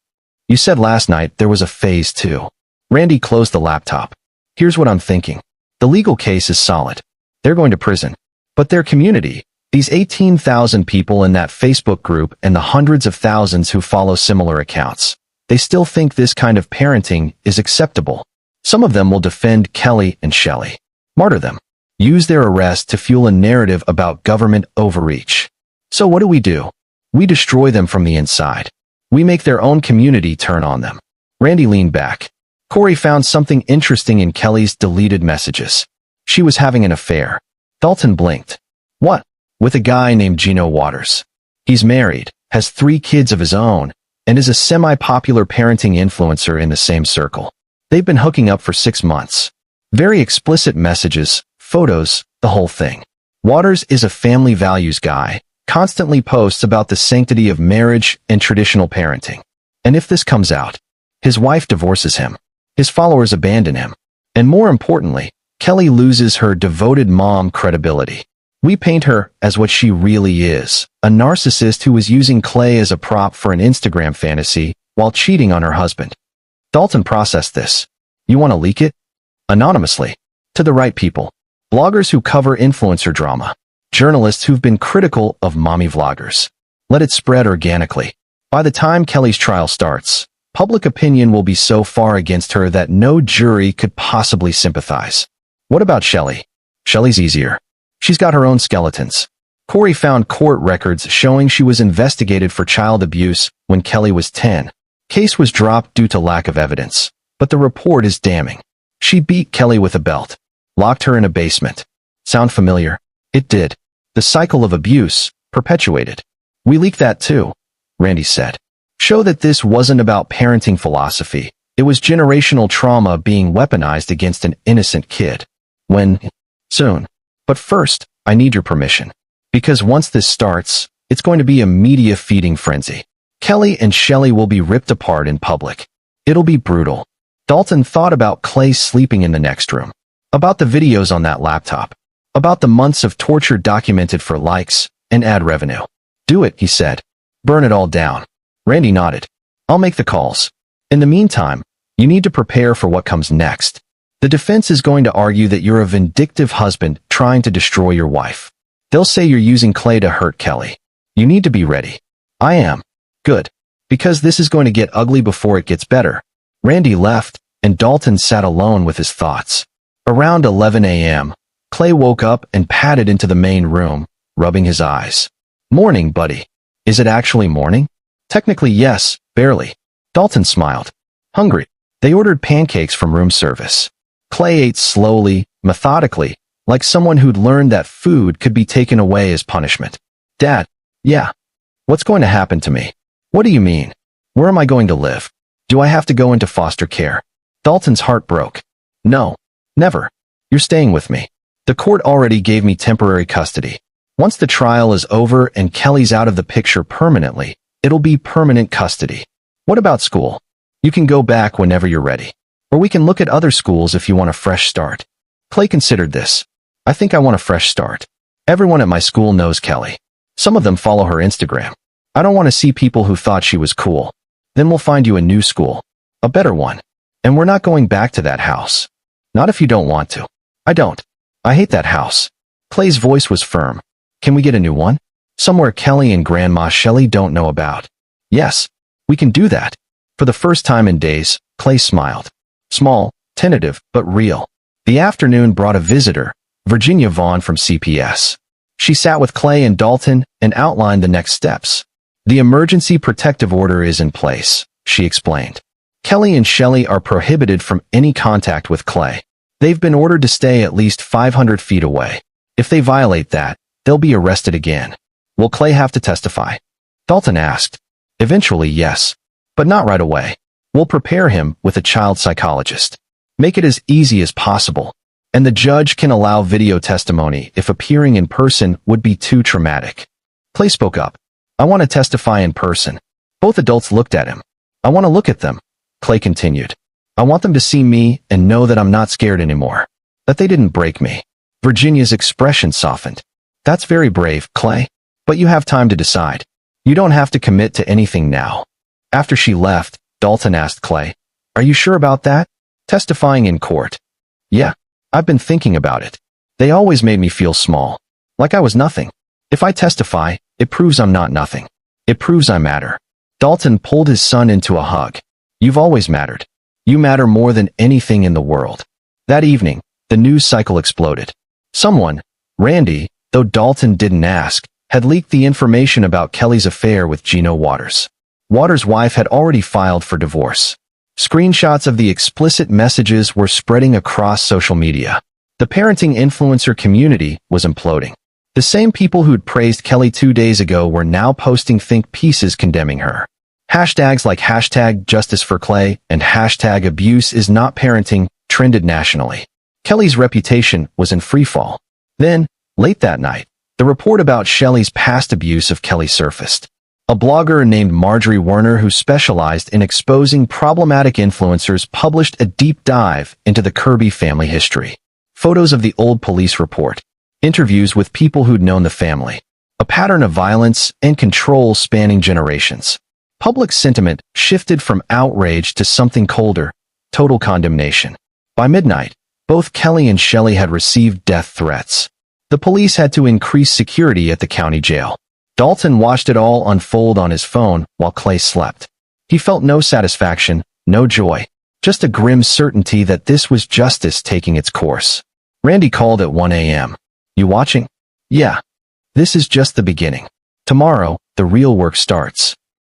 You said last night there was a phase 2. Randy closed the laptop. Here's what I'm thinking. The legal case is solid. They're going to prison. But their community, these 18,000 people in that Facebook group and the hundreds of thousands who follow similar accounts, they still think this kind of parenting is acceptable. Some of them will defend Kelly and Shelley. Martyr them. Use their arrest to fuel a narrative about government overreach. So what do? We destroy them from the inside. We make their own community turn on them. Randy leaned back. Corey found something interesting in Kelly's deleted messages. She was having an affair. Dalton blinked. What? With a guy named Gino Waters. He's married, has 3 kids of his own, and is a semi-popular parenting influencer in the same circle. They've been hooking up for 6 months. Very explicit messages, photos, the whole thing. Waters is a family values guy, constantly posts about the sanctity of marriage and traditional parenting. And if this comes out, his wife divorces him. His followers abandon him. And more importantly, Kelly loses her devoted mom credibility. We paint her as what she really is, a narcissist who was using Clay as a prop for an Instagram fantasy while cheating on her husband. Dalton processed this. You want to leak it? Anonymously. To the right people. Bloggers who cover influencer drama. Journalists who've been critical of mommy vloggers. Let it spread organically. By the time Kelly's trial starts, public opinion will be so far against her that no jury could possibly sympathize. What about Shelley? Shelley's easier. She's got her own skeletons. Corey found court records showing she was investigated for child abuse when Kelly was 10. Case was dropped due to lack of evidence, but the report is damning. She beat Kelly with a belt, locked her in a basement. Sound familiar? It did. The cycle of abuse, perpetuated. We leaked that too, Randy said. Show that this wasn't about parenting philosophy. It was generational trauma being weaponized against an innocent kid. When? Soon. But first, I need your permission. Because once this starts, it's going to be a media feeding frenzy. Kelly and Shelley will be ripped apart in public. It'll be brutal. Dalton thought about Clay sleeping in the next room. About the videos on that laptop. About the months of torture documented for likes and ad revenue. Do it, he said. Burn it all down. Randy nodded. I'll make the calls. In the meantime, you need to prepare for what comes next. The defense is going to argue that you're a vindictive husband trying to destroy your wife. They'll say you're using Clay to hurt Kelly. You need to be ready. I am. Good. Because this is going to get ugly before it gets better. Randy left, and Dalton sat alone with his thoughts. Around 11 a.m., Clay woke up and padded into the main room, rubbing his eyes. Morning, buddy. Is it actually morning? Technically, yes, barely. Dalton smiled. Hungry. They ordered pancakes from room service. Clay ate slowly, methodically, like someone who'd learned that food could be taken away as punishment. Dad. Yeah. What's going to happen to me? What do you mean? Where am I going to live? Do I have to go into foster care? Dalton's heart broke. No. Never. You're staying with me. The court already gave me temporary custody. Once the trial is over and Kelly's out of the picture permanently, it'll be permanent custody. What about school? You can go back whenever you're ready. Or we can look at other schools if you want a fresh start. Clay considered this. I think I want a fresh start. Everyone at my school knows Kelly. Some of them follow her Instagram. I don't want to see people who thought she was cool. Then we'll find you a new school. A better one. And we're not going back to that house. Not if you don't want to. I don't. I hate that house. Clay's voice was firm. Can we get a new one? Somewhere Kelly and Grandma Shelley don't know about. Yes. We can do that. For the first time in days, Clay smiled. Small, tentative, but real. The afternoon brought a visitor, Virginia Vaughn from CPS. She sat with Clay and Dalton and outlined the next steps. The emergency protective order is in place, she explained. Kelly and Shelley are prohibited from any contact with Clay. They've been ordered to stay at least 500 feet away. If they violate that, they'll be arrested again. Will Clay have to testify? Dalton asked. Eventually, yes. But not right away. We'll prepare him with a child psychologist. Make it as easy as possible. And the judge can allow video testimony if appearing in person would be too traumatic. Clay spoke up. I want to testify in person. Both adults looked at him. I want to look at them. Clay continued. I want them to see me and know that I'm not scared anymore. That they didn't break me. Virginia's expression softened. That's very brave, Clay. But you have time to decide. You don't have to commit to anything now. After she left, Dalton asked Clay, Are you sure about that? Testifying in court. Yeah, I've been thinking about it. They always made me feel small. Like I was nothing. If I testify, it proves I'm not nothing. It proves I matter. Dalton pulled his son into a hug. You've always mattered. You matter more than anything in the world. That evening, the news cycle exploded. Someone, Randy, though Dalton didn't ask, had leaked the information about Kelly's affair with Gino Waters. Waters' wife had already filed for divorce. Screenshots of the explicit messages were spreading across social media. The parenting influencer community was imploding. The same people who'd praised Kelly 2 days ago were now posting think pieces condemning her. Hashtags like #JusticeForClay and #AbuseIsNotParenting trended nationally. Kelly's reputation was in freefall. Then, late that night, the report about Shelley's past abuse of Kelly surfaced. A blogger named Marjorie Werner, who specialized in exposing problematic influencers, published a deep dive into the Kirby family history. Photos of the old police report, interviews with people who'd known the family, a pattern of violence and control spanning generations. Public sentiment shifted from outrage to something colder, total condemnation. By midnight, both Kelly and Shelley had received death threats. The police had to increase security at the county jail. Dalton watched it all unfold on his phone while Clay slept. He felt no satisfaction, no joy, just a grim certainty that this was justice taking its course. Randy called at 1 a.m. "You watching?" "Yeah. This is just the beginning. Tomorrow, the real work starts."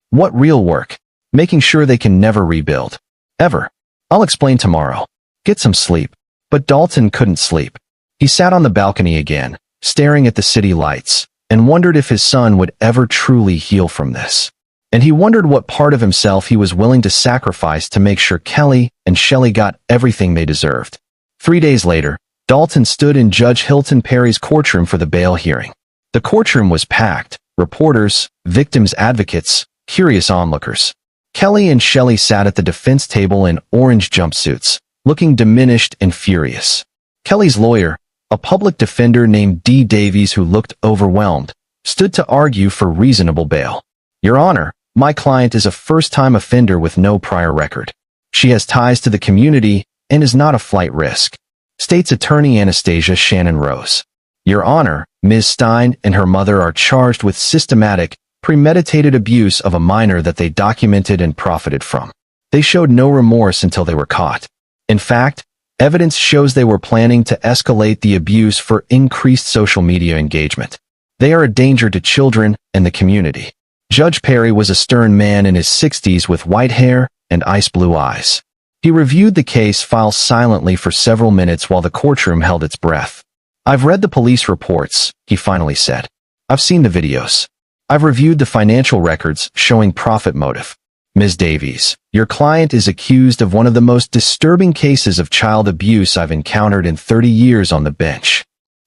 "What real work?" "Making sure they can never rebuild. Ever. I'll explain tomorrow. Get some sleep." But Dalton couldn't sleep. He sat on the balcony again, staring at the city lights, and wondered if his son would ever truly heal from this. And he wondered what part of himself he was willing to sacrifice to make sure Kelly and Shelley got everything they deserved. 3 days later, Dalton stood in Judge Hilton Perry's courtroom for the bail hearing. The courtroom was packed, reporters, victims' advocates, curious onlookers. Kelly and Shelley sat at the defense table in orange jumpsuits, looking diminished and furious. Kelly's lawyer, a public defender named D. Davies, who looked overwhelmed, stood to argue for reasonable bail. "Your Honor, my client is a first-time offender with no prior record. She has ties to the community and is not a flight risk," State's Attorney Anastasia Shannon Rose. "Your Honor, Ms. Stein and her mother are charged with systematic, premeditated abuse of a minor that they documented and profited from. They showed no remorse until they were caught. In fact, evidence shows they were planning to escalate the abuse for increased social media engagement. They are a danger to children and the community." Judge Perry was a stern man in his 60s with white hair and ice blue eyes. He reviewed the case file silently for several minutes while the courtroom held its breath. "I've read the police reports," he finally said. "I've seen the videos. I've reviewed the financial records showing profit motive. Ms. Davies, your client is accused of one of the most disturbing cases of child abuse I've encountered in 30 years on the bench."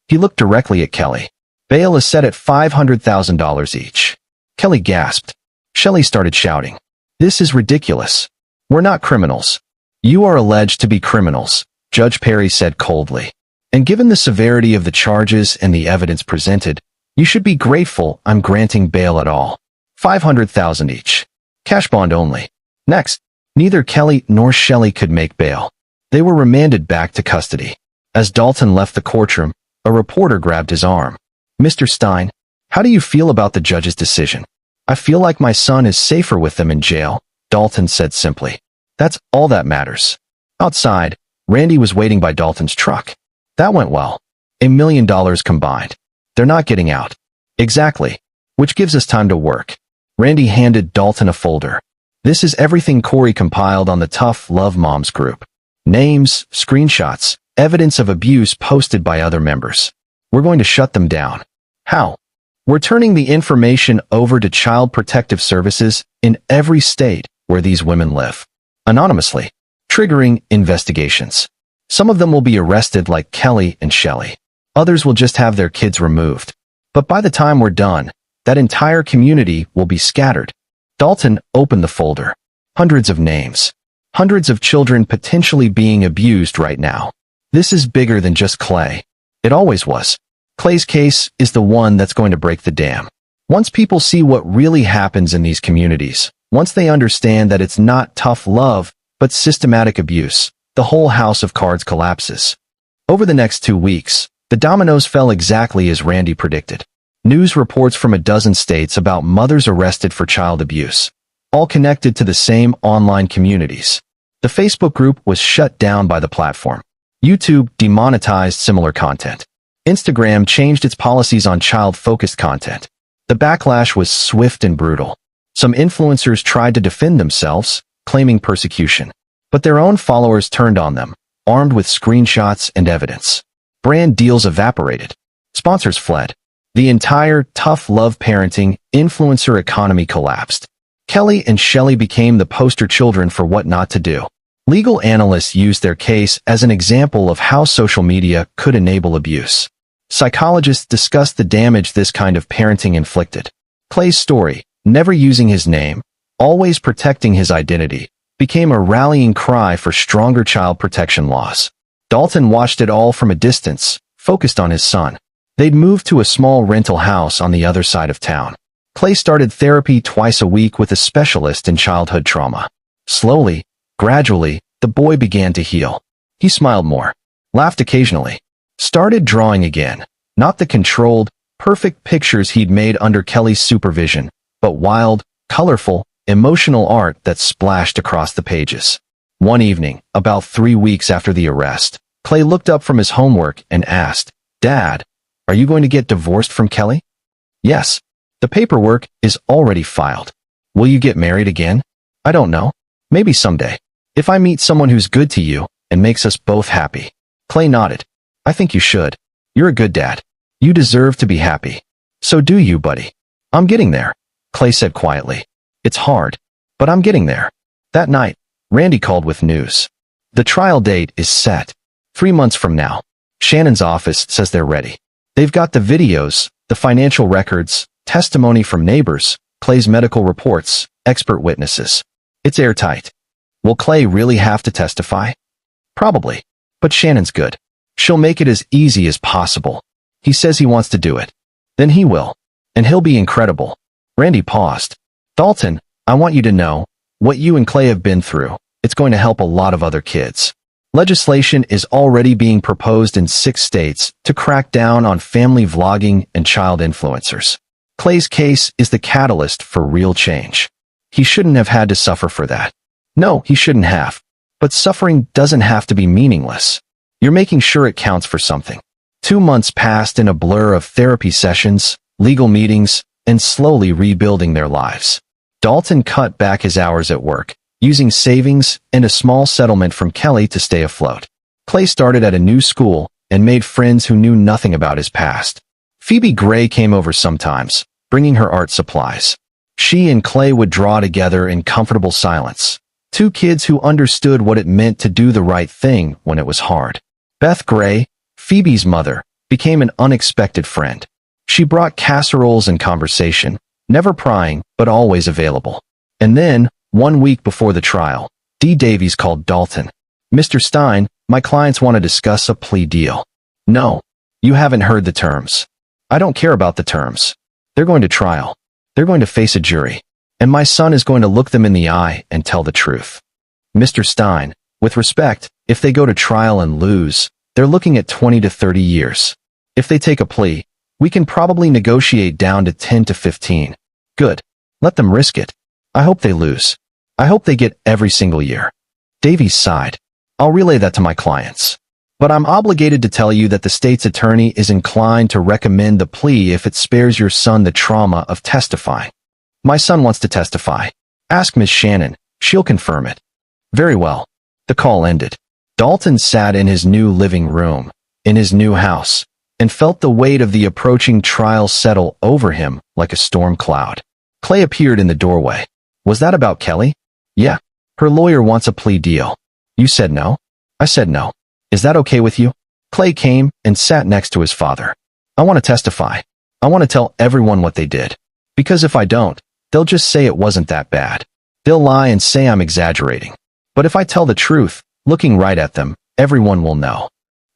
He looked directly at Kelly. "Bail is set at $500,000 each." Kelly gasped. Shelley started shouting. "This is ridiculous. We're not criminals." "You are alleged to be criminals," Judge Perry said coldly. "And given the severity of the charges and the evidence presented, you should be grateful I'm granting bail at all. $500,000 each. Cash bond only." Next, neither Kelly nor Shelley could make bail. They were remanded back to custody. As Dalton left the courtroom, a reporter grabbed his arm. "Mr. Stein, how do you feel about the judge's decision?" "I feel like my son is safer with them in jail," Dalton said simply. "That's all that matters." Outside, Randy was waiting by Dalton's truck. "That went well. $1 million combined. They're not getting out." "Exactly. Which gives us time to work." Randy handed Dalton a folder. "This is everything Corey compiled on the Tough Love Moms group. Names, screenshots, evidence of abuse posted by other members. We're going to shut them down." "How?" "We're turning the information over to Child Protective Services in every state where these women live, anonymously, triggering investigations. Some of them will be arrested like Kelly and Shelley. Others will just have their kids removed. But by the time we're done, that entire community will be scattered." Dalton opened the folder. Hundreds of names. Hundreds of children potentially being abused right now. This is bigger than just Clay. It always was. Clay's case is the one that's going to break the dam. Once people see what really happens in these communities, once they understand that it's not tough love, but systematic abuse, the whole house of cards collapses. Over the next 2 weeks, the dominoes fell exactly as Randy predicted. News reports from a dozen states about mothers arrested for child abuse, all connected to the same online communities. The Facebook group was shut down by the platform. YouTube demonetized similar content. Instagram changed its policies on child-focused content. The backlash was swift and brutal. Some influencers tried to defend themselves, claiming persecution. But their own followers turned on them, armed with screenshots and evidence. Brand deals evaporated. Sponsors fled. The entire tough love parenting influencer economy collapsed. Kelly and Shelley became the poster children for what not to do. Legal analysts used their case as an example of how social media could enable abuse. Psychologists discussed the damage this kind of parenting inflicted. Clay's story, never using his name, always protecting his identity, became a rallying cry for stronger child protection laws. Dalton watched it all from a distance, focused on his son. They'd moved to a small rental house on the other side of town. Clay started therapy twice a week with a specialist in childhood trauma. Slowly, gradually, the boy began to heal. He smiled more, laughed occasionally, started drawing again, not the controlled, perfect pictures he'd made under Kelly's supervision, but wild, colorful, emotional art that splashed across the pages. One evening, about 3 weeks after the arrest, Clay looked up from his homework and asked, "Dad, are you going to get divorced from Kelly?" "Yes. The paperwork is already filed." "Will you get married again?" "I don't know. Maybe someday. If I meet someone who's good to you and makes us both happy." Clay nodded. "I think you should. You're a good dad. You deserve to be happy." "So do you, buddy." "I'm getting there," Clay said quietly. "It's hard, but I'm getting there." That night, Randy called with news. The trial date is set. 3 months from now. Shannon's office says they're ready. They've got the videos, the financial records, testimony from neighbors, Clay's medical reports, expert witnesses. It's airtight. Will Clay really have to testify? Probably. But Shannon's good. She'll make it as easy as possible. He says he wants to do it. Then he will. And he'll be incredible. Randy paused. "Dalton, I want you to know, what you and Clay have been through, it's going to help a lot of other kids." Legislation is already being proposed in 6 states to crack down on family vlogging and child influencers. Clay's case is the catalyst for real change. He shouldn't have had to suffer for that. No, he shouldn't have. But suffering doesn't have to be meaningless. You're making sure it counts for something. 2 months passed in a blur of therapy sessions, legal meetings, and slowly rebuilding their lives. Dalton cut back his hours at work, using savings and a small settlement from Kelly to stay afloat. Clay started at a new school and made friends who knew nothing about his past. Phoebe Gray came over sometimes, bringing her art supplies. She and Clay would draw together in comfortable silence. 2 kids who understood what it meant to do the right thing when it was hard. Beth Gray, Phoebe's mother, became an unexpected friend. She brought casseroles and conversation, never prying, but always available. And then, 1 week before the trial, Dee Davies called Dalton. "Mr. Stein, my clients want to discuss a plea deal." "No, you haven't heard the terms." "I don't care about the terms. They're going to trial. They're going to face a jury. And my son is going to look them in the eye and tell the truth." "Mr. Stein, with respect, if they go to trial and lose, they're looking at 20 to 30 years. If they take a plea, we can probably negotiate down to 10 to 15. Good. Let them risk it. I hope they lose. I hope they get every single year." Davies sighed. "I'll relay that to my clients. But I'm obligated to tell you that the state's attorney is inclined to recommend the plea if it spares your son the trauma of testifying." "My son wants to testify. Ask Ms. Shannon. She'll confirm it." "Very well." The call ended. Dalton sat in his new living room, in his new house, and felt the weight of the approaching trial settle over him like a storm cloud. Clay appeared in the doorway. "Was that about Kelly?" "Yeah. Her lawyer wants a plea deal." "You said no?" "I said no. Is that okay with you?" Clay came and sat next to his father. "I want to testify. I want to tell everyone what they did. Because if I don't, they'll just say it wasn't that bad. They'll lie and say I'm exaggerating. But if I tell the truth, looking right at them, everyone will know."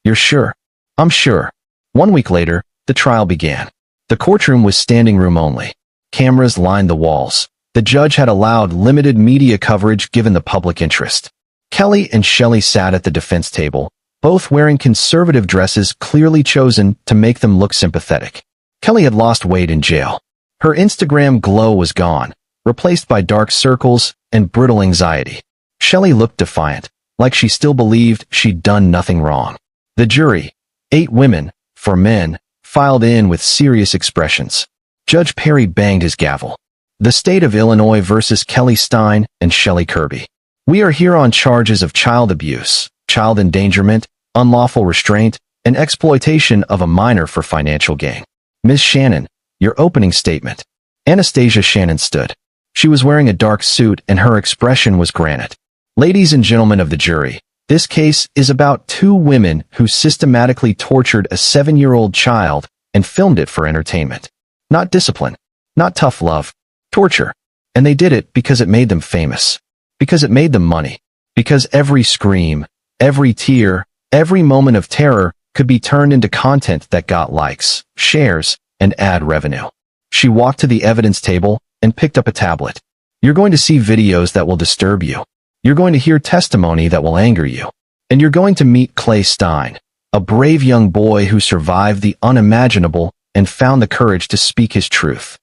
"You're sure?" "I'm sure." 1 week later, the trial began. The courtroom was standing room only. Cameras lined the walls. The judge had allowed limited media coverage given the public interest. Kelly and Shelley sat at the defense table, both wearing conservative dresses clearly chosen to make them look sympathetic. Kelly had lost weight in jail. Her Instagram glow was gone, replaced by dark circles and brittle anxiety. Shelley looked defiant, like she still believed she'd done nothing wrong. The jury, 8 women, 4 men, filed in with serious expressions. Judge Perry banged his gavel. "The state of Illinois versus Kelly Stein and Shelley Kirby. We are here on charges of child abuse, child endangerment, unlawful restraint, and exploitation of a minor for financial gain. Ms. Shannon, your opening statement." Anastasia Shannon stood. She was wearing a dark suit and her expression was granite. "Ladies and gentlemen of the jury, this case is about 2 women who systematically tortured a 7-year-old child and filmed it for entertainment. Not discipline, not tough love, Torture. And they did it because it made them famous. Because it made them money. Because every scream, every tear, every moment of terror could be turned into content that got likes, shares, and ad revenue. She walked to the evidence table and picked up a tablet. You're going to see videos that will disturb you. You're going to hear testimony that will anger you. And you're going to meet Clay Stein, a brave young boy who survived the unimaginable and found the courage to speak his truth.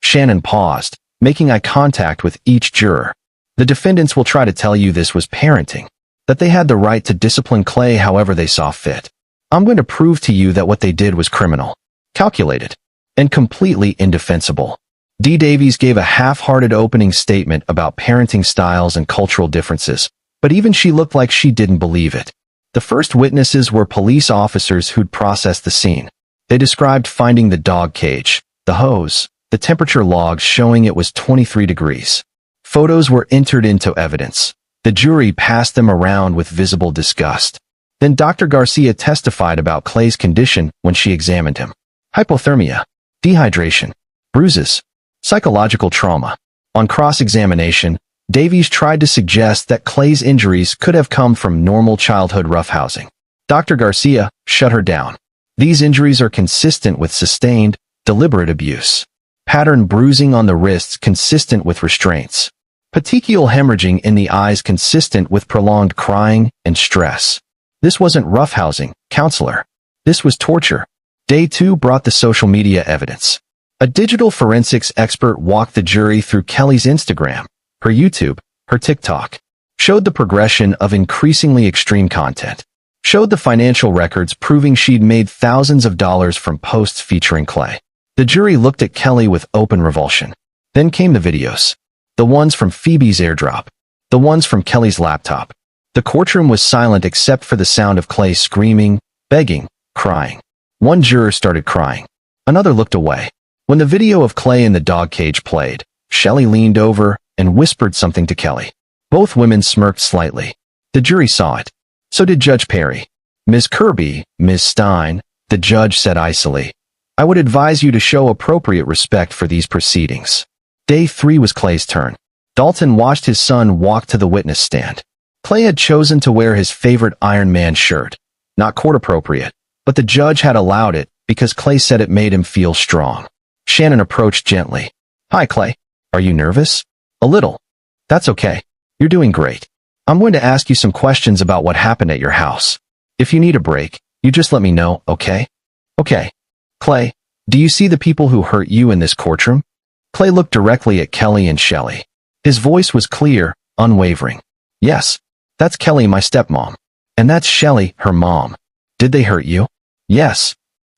Shannon paused, making eye contact with each juror. The defendants will try to tell you this was parenting, that they had the right to discipline Clay however they saw fit. I'm going to prove to you that what they did was criminal, calculated, and completely indefensible. Dee Davies gave a half-hearted opening statement about parenting styles and cultural differences, but even she looked like she didn't believe it. The first witnesses were police officers who'd processed the scene. They described finding the dog cage, the hose, the temperature logs showing it was 23 degrees. Photos were entered into evidence. The jury passed them around with visible disgust. Then Dr. Garcia testified about Clay's condition when she examined him. Hypothermia, dehydration, bruises, psychological trauma. On cross-examination, Davies tried to suggest that Clay's injuries could have come from normal childhood roughhousing. Dr. Garcia shut her down. These injuries are consistent with sustained, deliberate abuse. Pattern bruising on the wrists consistent with restraints. Petechial hemorrhaging in the eyes consistent with prolonged crying and stress. This wasn't roughhousing, counselor. This was torture. Day 2 brought the social media evidence. A digital forensics expert walked the jury through Kelly's Instagram, her YouTube, her TikTok. Showed the progression of increasingly extreme content. Showed the financial records proving she'd made thousands of dollars from posts featuring Clay. The jury looked at Kelly with open revulsion. Then came the videos. The ones from Phoebe's airdrop. The ones from Kelly's laptop. The courtroom was silent except for the sound of Clay screaming, begging, crying. One juror started crying. Another looked away. When the video of Clay in the dog cage played, Shelley leaned over and whispered something to Kelly. Both women smirked slightly. The jury saw it. So did Judge Perry. Ms. Kirby, Ms. Stein, the judge said icily, I would advise you to show appropriate respect for these proceedings. Day 3 was Clay's turn. Dalton watched his son walk to the witness stand. Clay had chosen to wear his favorite Iron Man shirt. Not court appropriate, but the judge had allowed it because Clay said it made him feel strong. Shannon approached gently. Hi, Clay. Are you nervous? A little. That's okay. You're doing great. I'm going to ask you some questions about what happened at your house. If you need a break, you just let me know, okay? Okay. Clay, do you see the people who hurt you in this courtroom? Clay looked directly at Kelly and Shelley. His voice was clear, unwavering. Yes. That's Kelly, my stepmom. And that's Shelley, her mom. Did they hurt you? Yes.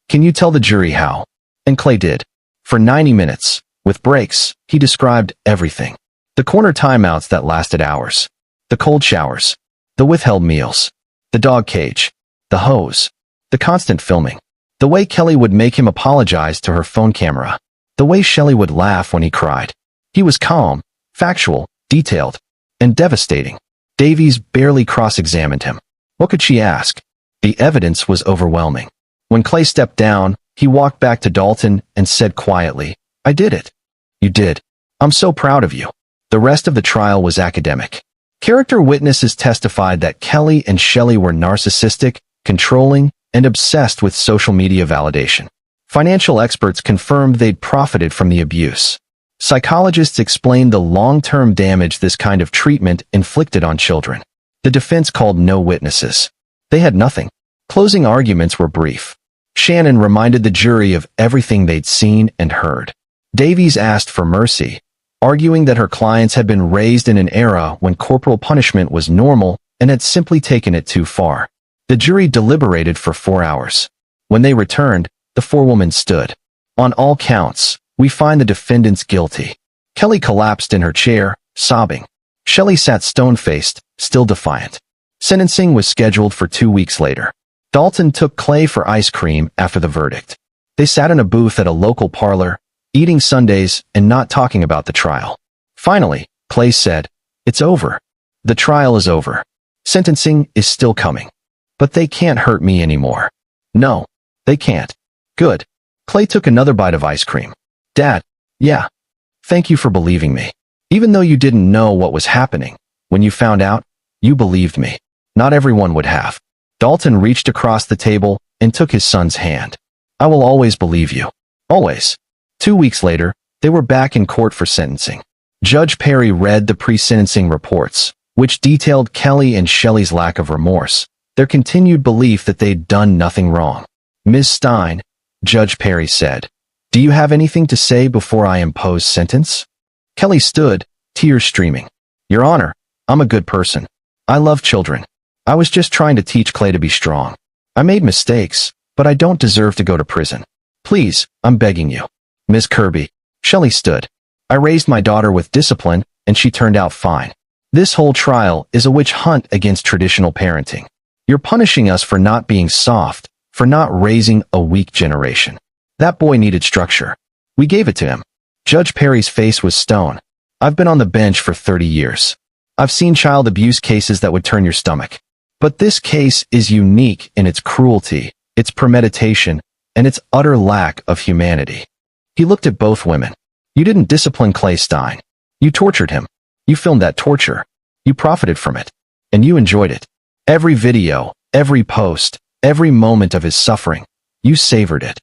Can you tell the jury how? And Clay did. For 90 minutes, with breaks, he described everything. The corner timeouts that lasted hours. The cold showers. The withheld meals. The dog cage. The hose. The constant filming. The way Kelly would make him apologize to her phone camera. The way Shelley would laugh when he cried. He was calm, factual, detailed, and devastating. Davies barely cross-examined him. What could she ask? The evidence was overwhelming. When Clay stepped down, he walked back to Dalton and said quietly, I did it. You did. I'm so proud of you. The rest of the trial was academic. Character witnesses testified that Kelly and Shelley were narcissistic, controlling, and obsessed with social media validation. Financial experts confirmed they'd profited from the abuse. Psychologists explained the long-term damage this kind of treatment inflicted on children. The defense called no witnesses. They had nothing. Closing arguments were brief. Shannon reminded the jury of everything they'd seen and heard. Davies asked for mercy, arguing that her clients had been raised in an era when corporal punishment was normal and had simply taken it too far. The jury deliberated for 4 hours. When they returned, the forewoman stood. On all counts, we find the defendants guilty. Kelly collapsed in her chair, sobbing. Shelley sat stone-faced, still defiant. Sentencing was scheduled for 2 weeks later. Dalton took Clay for ice cream after the verdict. They sat in a booth at a local parlor, eating sundaes and not talking about the trial. Finally, Clay said, It's over. The trial is over. Sentencing is still coming. But they can't hurt me anymore. No, they can't. Good. Clay took another bite of ice cream. Dad, yeah. Thank you for believing me. Even though you didn't know what was happening, when you found out, you believed me. Not everyone would have. Dalton reached across the table and took his son's hand. I will always believe you. Always. 2 weeks later, they were back in court for sentencing. Judge Perry read the pre-sentencing reports, which detailed Kelly and Shelley's lack of remorse, their continued belief that they'd done nothing wrong. Ms. Stein, Judge Perry said, do you have anything to say before I impose sentence? Kelly stood, tears streaming. Your Honor, I'm a good person. I love children. I was just trying to teach Clay to be strong. I made mistakes, but I don't deserve to go to prison. Please, I'm begging you. Ms. Kirby, Shelley stood. I raised my daughter with discipline, and she turned out fine. This whole trial is a witch hunt against traditional parenting. You're punishing us for not being soft, for not raising a weak generation. That boy needed structure. We gave it to him. Judge Perry's face was stone. I've been on the bench for 30 years. I've seen child abuse cases that would turn your stomach. But this case is unique in its cruelty, its premeditation, and its utter lack of humanity. He looked at both women. You didn't discipline Clay Stein. You tortured him. You filmed that torture. You profited from it. And you enjoyed it. Every video, every post, every moment of his suffering, you savored it.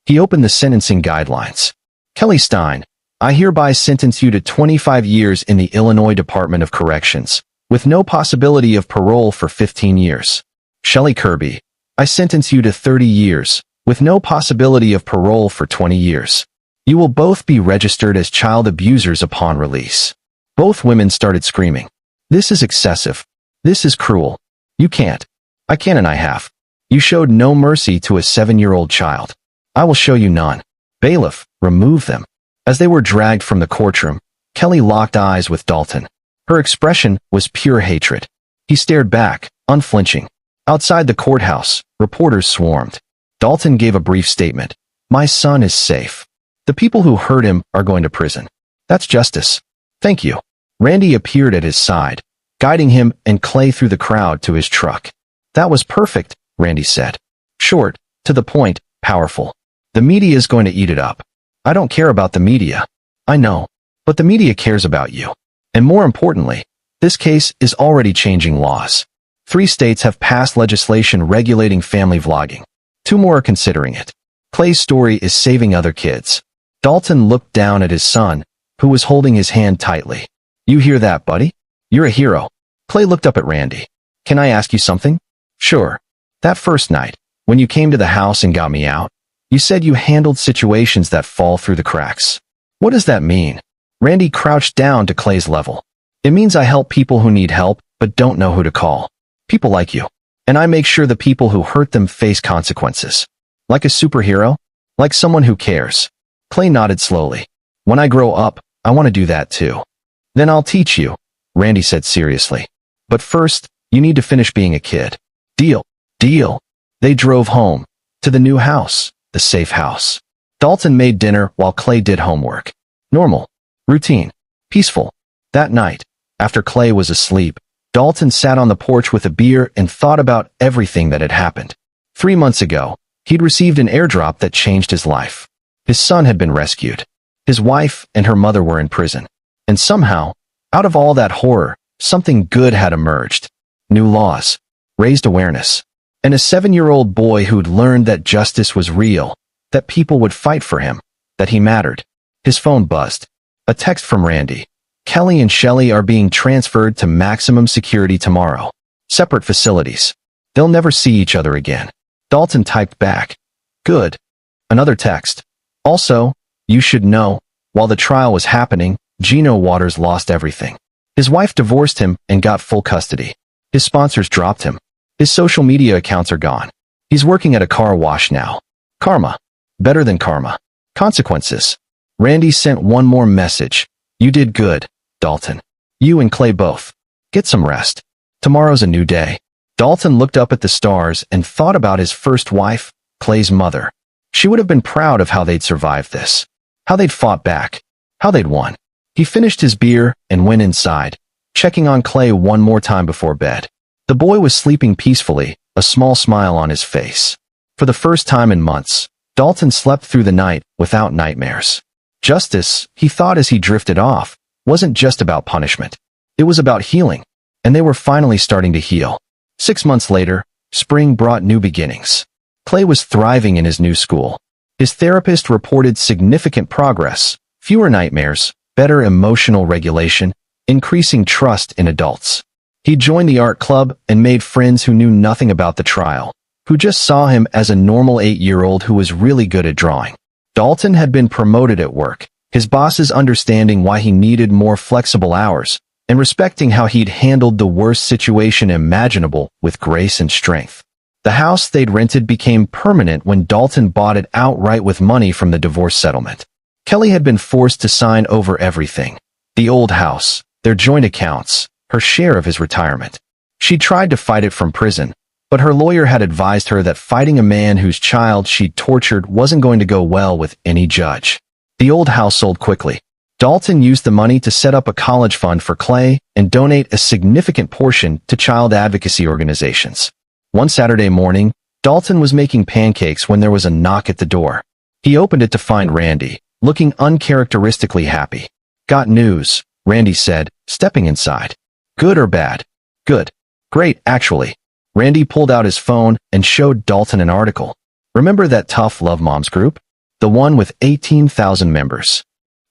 He opened the sentencing guidelines. Kelly Stein, I hereby sentence you to 25 years in the Illinois Department of Corrections, with no possibility of parole for 15 years. Shelley Kirby, I sentence you to 30 years, with no possibility of parole for 20 years. You will both be registered as child abusers upon release. Both women started screaming. This is excessive. This is cruel. You can't. I can and I have. You showed no mercy to a 7-year-old child. I will show you none. Bailiff, remove them. As they were dragged from the courtroom, Kelly locked eyes with Dalton. Her expression was pure hatred. He stared back, unflinching. Outside the courthouse, reporters swarmed. Dalton gave a brief statement. My son is safe. The people who hurt him are going to prison. That's justice. Thank you. Randy appeared at his side, guiding him and Clay through the crowd to his truck. That was perfect, Randy said. Short, to the point, powerful. The media is going to eat it up. I don't care about the media. I know. But the media cares about you. And more importantly, this case is already changing laws. 3 states have passed legislation regulating family vlogging. 2 more are considering it. Clay's story is saving other kids. Dalton looked down at his son, who was holding his hand tightly. You hear that, buddy? You're a hero. Clay looked up at Randy. Can I ask you something? Sure. That first night, when you came to the house and got me out, you said you handled situations that fall through the cracks. What does that mean? Randy crouched down to Clay's level. It means I help people who need help, but don't know who to call. People like you. And I make sure the people who hurt them face consequences. Like a superhero? Like someone who cares. Clay nodded slowly. When I grow up, I want to do that too. Then I'll teach you, Randy said seriously. But first, you need to finish being a kid. Deal. Deal. They drove home. To the new house. The safe house. Dalton made dinner while Clay did homework. Normal. Routine. Peaceful. That night, after Clay was asleep, Dalton sat on the porch with a beer and thought about everything that had happened. 3 months ago, he'd received an airdrop that changed his life. His son had been rescued. His wife and her mother were in prison. And somehow, out of all that horror, something good had emerged. New laws. Raised awareness. And a 7-year-old boy who'd learned that justice was real, that people would fight for him, that he mattered. His phone buzzed. A text from Randy. Kelly and Shelley are being transferred to maximum security tomorrow. Separate facilities. They'll never see each other again. Dalton typed back. Good. Another text. Also, you should know, while the trial was happening, Gino Waters lost everything. His wife divorced him and got full custody. His sponsors dropped him. His social media accounts are gone. He's working at a car wash now. Karma. Better than karma. Consequences. Randy sent one more message. You did good, Dalton. You and Clay both. Get some rest. Tomorrow's a new day. Dalton looked up at the stars and thought about his first wife, Clay's mother. She would have been proud of how they'd survived this. How they'd fought back. How they'd won. He finished his beer and went inside, checking on Clay one more time before bed. The boy was sleeping peacefully, a small smile on his face. For the first time in months, Dalton slept through the night without nightmares. Justice, he thought as he drifted off, wasn't just about punishment. It was about healing, and they were finally starting to heal. 6 months later, spring brought new beginnings. Clay was thriving in his new school. His therapist reported significant progress, fewer nightmares, better emotional regulation, increasing trust in adults. He joined the art club and made friends who knew nothing about the trial, who just saw him as a normal 8-year-old who was really good at drawing. Dalton had been promoted at work, his bosses understanding why he needed more flexible hours, and respecting how he'd handled the worst situation imaginable with grace and strength. The house they'd rented became permanent when Dalton bought it outright with money from the divorce settlement. Kelly had been forced to sign over everything. The old house, their joint accounts, her share of his retirement. She tried to fight it from prison, but her lawyer had advised her that fighting a man whose child she'd tortured wasn't going to go well with any judge. The old house sold quickly. Dalton used the money to set up a college fund for Clay and donate a significant portion to child advocacy organizations. One Saturday morning, Dalton was making pancakes when there was a knock at the door. He opened it to find Randy, looking uncharacteristically happy. "Got news," Randy said, stepping inside. "Good or bad?" "Good. Great, actually." Randy pulled out his phone and showed Dalton an article. "Remember that Tough Love Moms group? The one with 18,000 members?"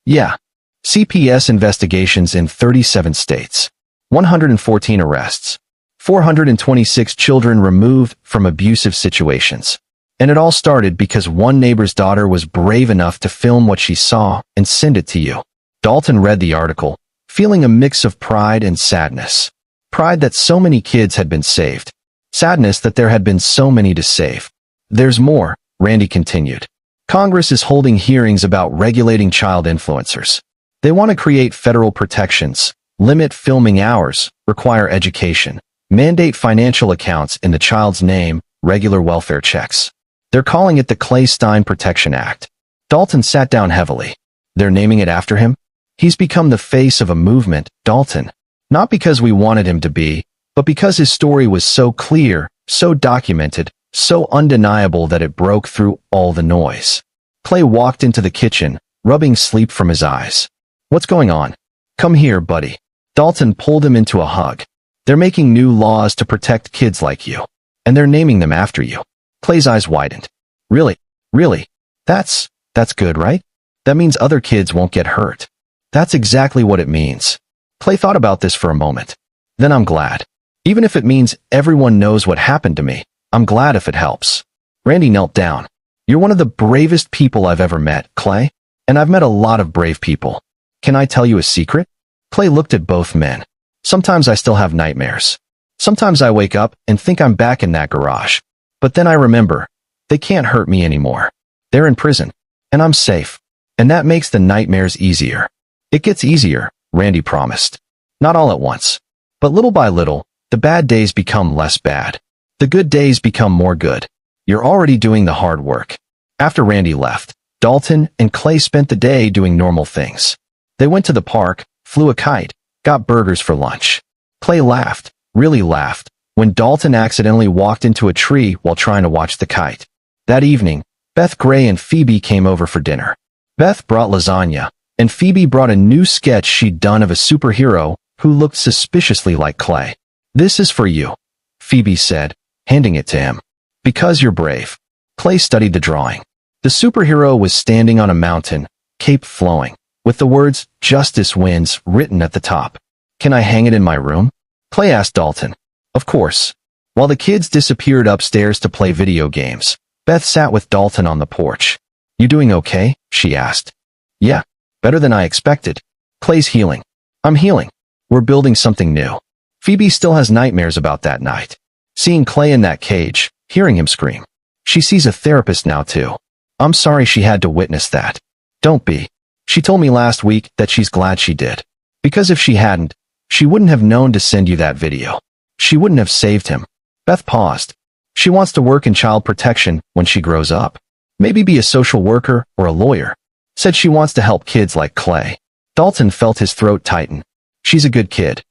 "Yeah. CPS investigations in 37 states. 114 arrests. 426 children removed from abusive situations. And it all started because one neighbor's daughter was brave enough to film what she saw and send it to you." Dalton read the article, feeling a mix of pride and sadness. Pride that so many kids had been saved. Sadness that there had been so many to save. "There's more," Randy continued. "Congress is holding hearings about regulating child influencers. They want to create federal protections, limit filming hours, require education, mandate financial accounts in the child's name, regular welfare checks. They're calling it the Clay Stein Protection Act." Dalton sat down heavily. "They're naming it after him? He's become the face of a movement, Dalton. Not because we wanted him to be, but because his story was so clear, so documented, so undeniable that it broke through all the noise." Clay walked into the kitchen, rubbing sleep from his eyes. "What's going on? Come here, buddy." Dalton pulled him into a hug. "They're making new laws to protect kids like you. And they're naming them after you." Clay's eyes widened. "Really? Really? That's good, right? That means other kids won't get hurt." "That's exactly what it means." Clay thought about this for a moment. "Then I'm glad. Even if it means everyone knows what happened to me, I'm glad if it helps." Randy knelt down. "You're one of the bravest people I've ever met, Clay. And I've met a lot of brave people. Can I tell you a secret?" Clay looked at both men. "Sometimes I still have nightmares. Sometimes I wake up and think I'm back in that garage. But then I remember, they can't hurt me anymore. They're in prison. And I'm safe. And that makes the nightmares easier." "It gets easier," Randy promised. "Not all at once. But little by little, the bad days become less bad. The good days become more good. You're already doing the hard work." After Randy left, Dalton and Clay spent the day doing normal things. They went to the park, flew a kite, got burgers for lunch. Clay laughed, really laughed, when Dalton accidentally walked into a tree while trying to watch the kite. That evening, Beth Gray and Phoebe came over for dinner. Beth brought lasagna, and Phoebe brought a new sketch she'd done of a superhero who looked suspiciously like Clay. "This is for you," Phoebe said, handing it to him. "Because you're brave." Clay studied the drawing. The superhero was standing on a mountain, cape flowing, with the words, "Justice Wins," written at the top. "Can I hang it in my room?" Clay asked Dalton. "Of course." While the kids disappeared upstairs to play video games, Beth sat with Dalton on the porch. "You doing okay?" she asked. "Yeah, better than I expected." Clay's healing. "I'm healing. We're building something new." Phoebe still has nightmares about that night. Seeing Clay in that cage, hearing him scream. She sees a therapist now too. "I'm sorry she had to witness that." "Don't be. She told me last week that she's glad she did. Because if she hadn't, she wouldn't have known to send you that video. She wouldn't have saved him." Beth paused. "She wants to work in child protection when she grows up. Maybe be a social worker or a lawyer. Said she wants to help kids like Clay." Dalton felt his throat tighten. "She's a good kid.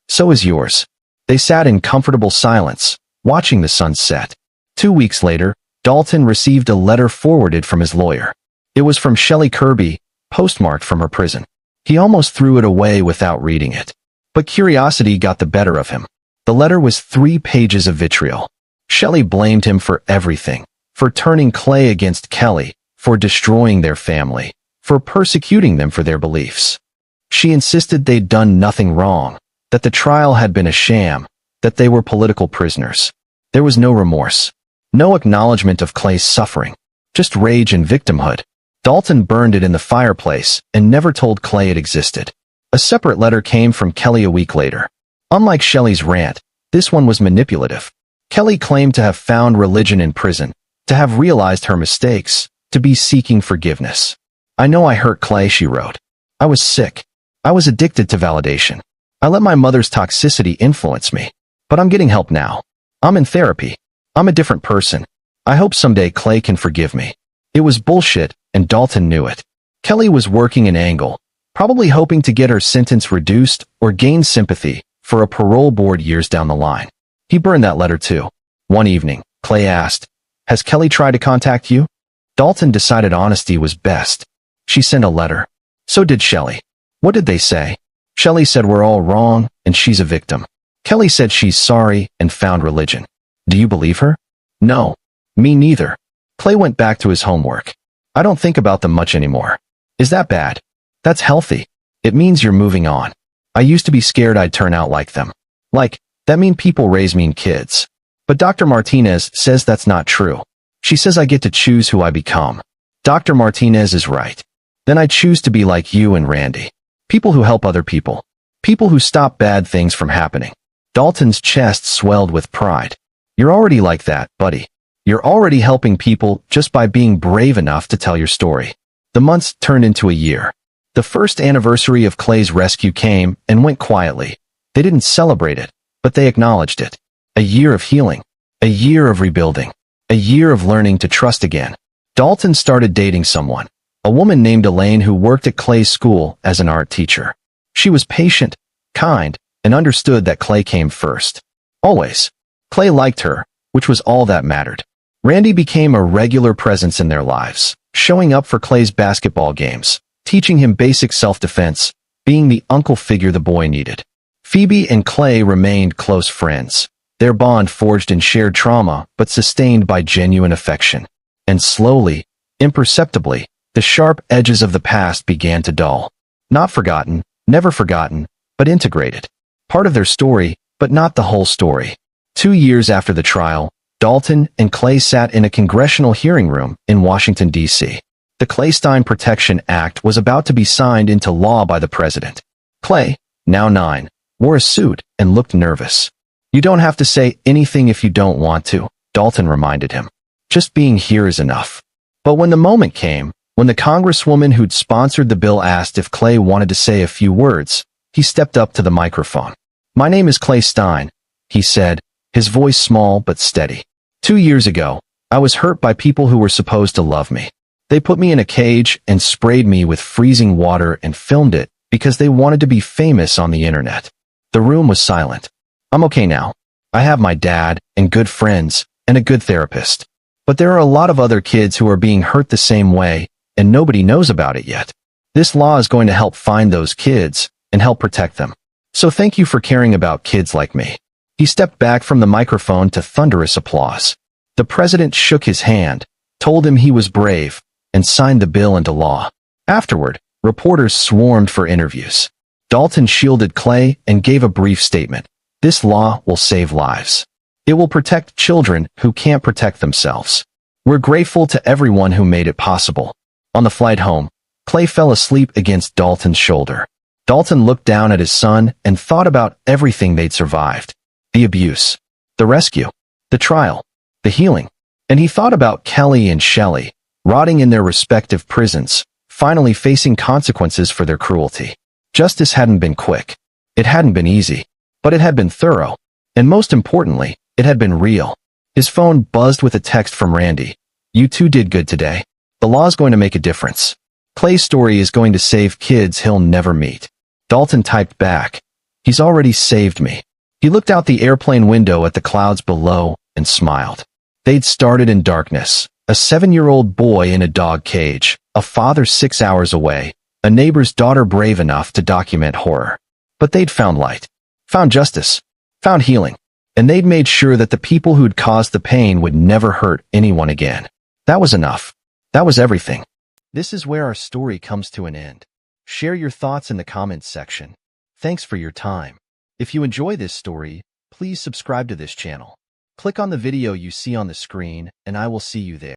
So is yours." They sat in comfortable silence, watching the sun set. 2 weeks later, Dalton received a letter forwarded from his lawyer. It was from Shelley Kirby, postmarked from her prison. He almost threw it away without reading it. But curiosity got the better of him. The letter was 3 pages of vitriol. Shelley blamed him for everything, for turning Clay against Kelly, for destroying their family, for persecuting them for their beliefs. She insisted they'd done nothing wrong, that the trial had been a sham, that they were political prisoners. There was no remorse, no acknowledgement of Clay's suffering, just rage and victimhood. Dalton burned it in the fireplace and never told Clay it existed. A separate letter came from Kelly a week later. Unlike Shelley's rant, this one was manipulative. Kelly claimed to have found religion in prison, to have realized her mistakes, to be seeking forgiveness. "I know I hurt Clay," she wrote. "I was sick. I was addicted to validation. I let my mother's toxicity influence me. But I'm getting help now. I'm in therapy. I'm a different person. I hope someday Clay can forgive me." It was bullshit, and Dalton knew it. Kelly was working an angle, probably hoping to get her sentence reduced or gain sympathy for a parole board years down the line. He burned that letter too. One evening, Clay asked, "Has Kelly tried to contact you?" Dalton decided honesty was best. "She sent a letter." "So did Shelley." "What did they say?" "Shelley said we're all wrong and she's a victim. Kelly said she's sorry and found religion." "Do you believe her?" "No. Me neither." Clay went back to his homework. "I don't think about them much anymore." "Is that bad?" "That's healthy. It means you're moving on. I used to be scared I'd turn out like them. Like, that mean people raise mean kids. But Dr. Martinez says that's not true. She says I get to choose who I become. Dr. Martinez is right. Then I choose to be like you and Randy. People who help other people. People who stop bad things from happening." Dalton's chest swelled with pride. "You're already like that, buddy. You're already helping people just by being brave enough to tell your story." The months turned into a year. The first anniversary of Clay's rescue came and went quietly. They didn't celebrate it, but they acknowledged it. A year of healing. A year of rebuilding. A year of learning to trust again. Dalton started dating someone, a woman named Elaine who worked at Clay's school as an art teacher. She was patient, kind, and understood that Clay came first. Always. Clay liked her, which was all that mattered. Randy became a regular presence in their lives, showing up for Clay's basketball games, teaching him basic self-defense, being the uncle figure the boy needed. Phoebe and Clay remained close friends, their bond forged in shared trauma but sustained by genuine affection. And slowly, imperceptibly, the sharp edges of the past began to dull. Not forgotten, never forgotten, but integrated. Part of their story, but not the whole story. 2 years after the trial, Dalton and Clay sat in a congressional hearing room in Washington, D.C. The Clay-Stein Protection Act was about to be signed into law by the president. Clay, now 9, wore a suit and looked nervous. "You don't have to say anything if you don't want to," Dalton reminded him. "Just being here is enough." But when the moment came, when the congresswoman who'd sponsored the bill asked if Clay wanted to say a few words, he stepped up to the microphone. "My name is Clay Stein," he said, his voice small but steady. 2 years ago, I was hurt by people who were supposed to love me. They put me in a cage and sprayed me with freezing water and filmed it because they wanted to be famous on the internet." The room was silent. "I'm okay now. I have my dad and good friends and a good therapist. But there are a lot of other kids who are being hurt the same way, and nobody knows about it yet. This law is going to help find those kids and help protect them. So thank you for caring about kids like me." He stepped back from the microphone to thunderous applause. The president shook his hand, told him he was brave, and signed the bill into law. Afterward, reporters swarmed for interviews. Dalton shielded Clay and gave a brief statement. "This law will save lives. It will protect children who can't protect themselves. We're grateful to everyone who made it possible." On the flight home, Clay fell asleep against Dalton's shoulder. Dalton looked down at his son and thought about everything they'd survived. The abuse, the rescue, the trial, the healing. And he thought about Kelly and Shelley, rotting in their respective prisons, finally facing consequences for their cruelty. Justice hadn't been quick. It hadn't been easy. But it had been thorough. And most importantly, it had been real. His phone buzzed with a text from Randy. "You two did good today. The law's going to make a difference. Clay's story is going to save kids he'll never meet." Dalton typed back, "He's already saved me." He looked out the airplane window at the clouds below and smiled. They'd started in darkness, a 7-year-old boy in a dog cage, a father 6 hours away, A neighbor's daughter brave enough to document horror. But they'd found light, found justice, found healing, and they'd made sure that the people who'd caused the pain would never hurt anyone again. That was enough. That was everything. This is where our story comes to an end. Share your thoughts in the comments section. Thanks for your time. If you enjoy this story, please subscribe to this channel. Click on the video you see on the screen, and I will see you there.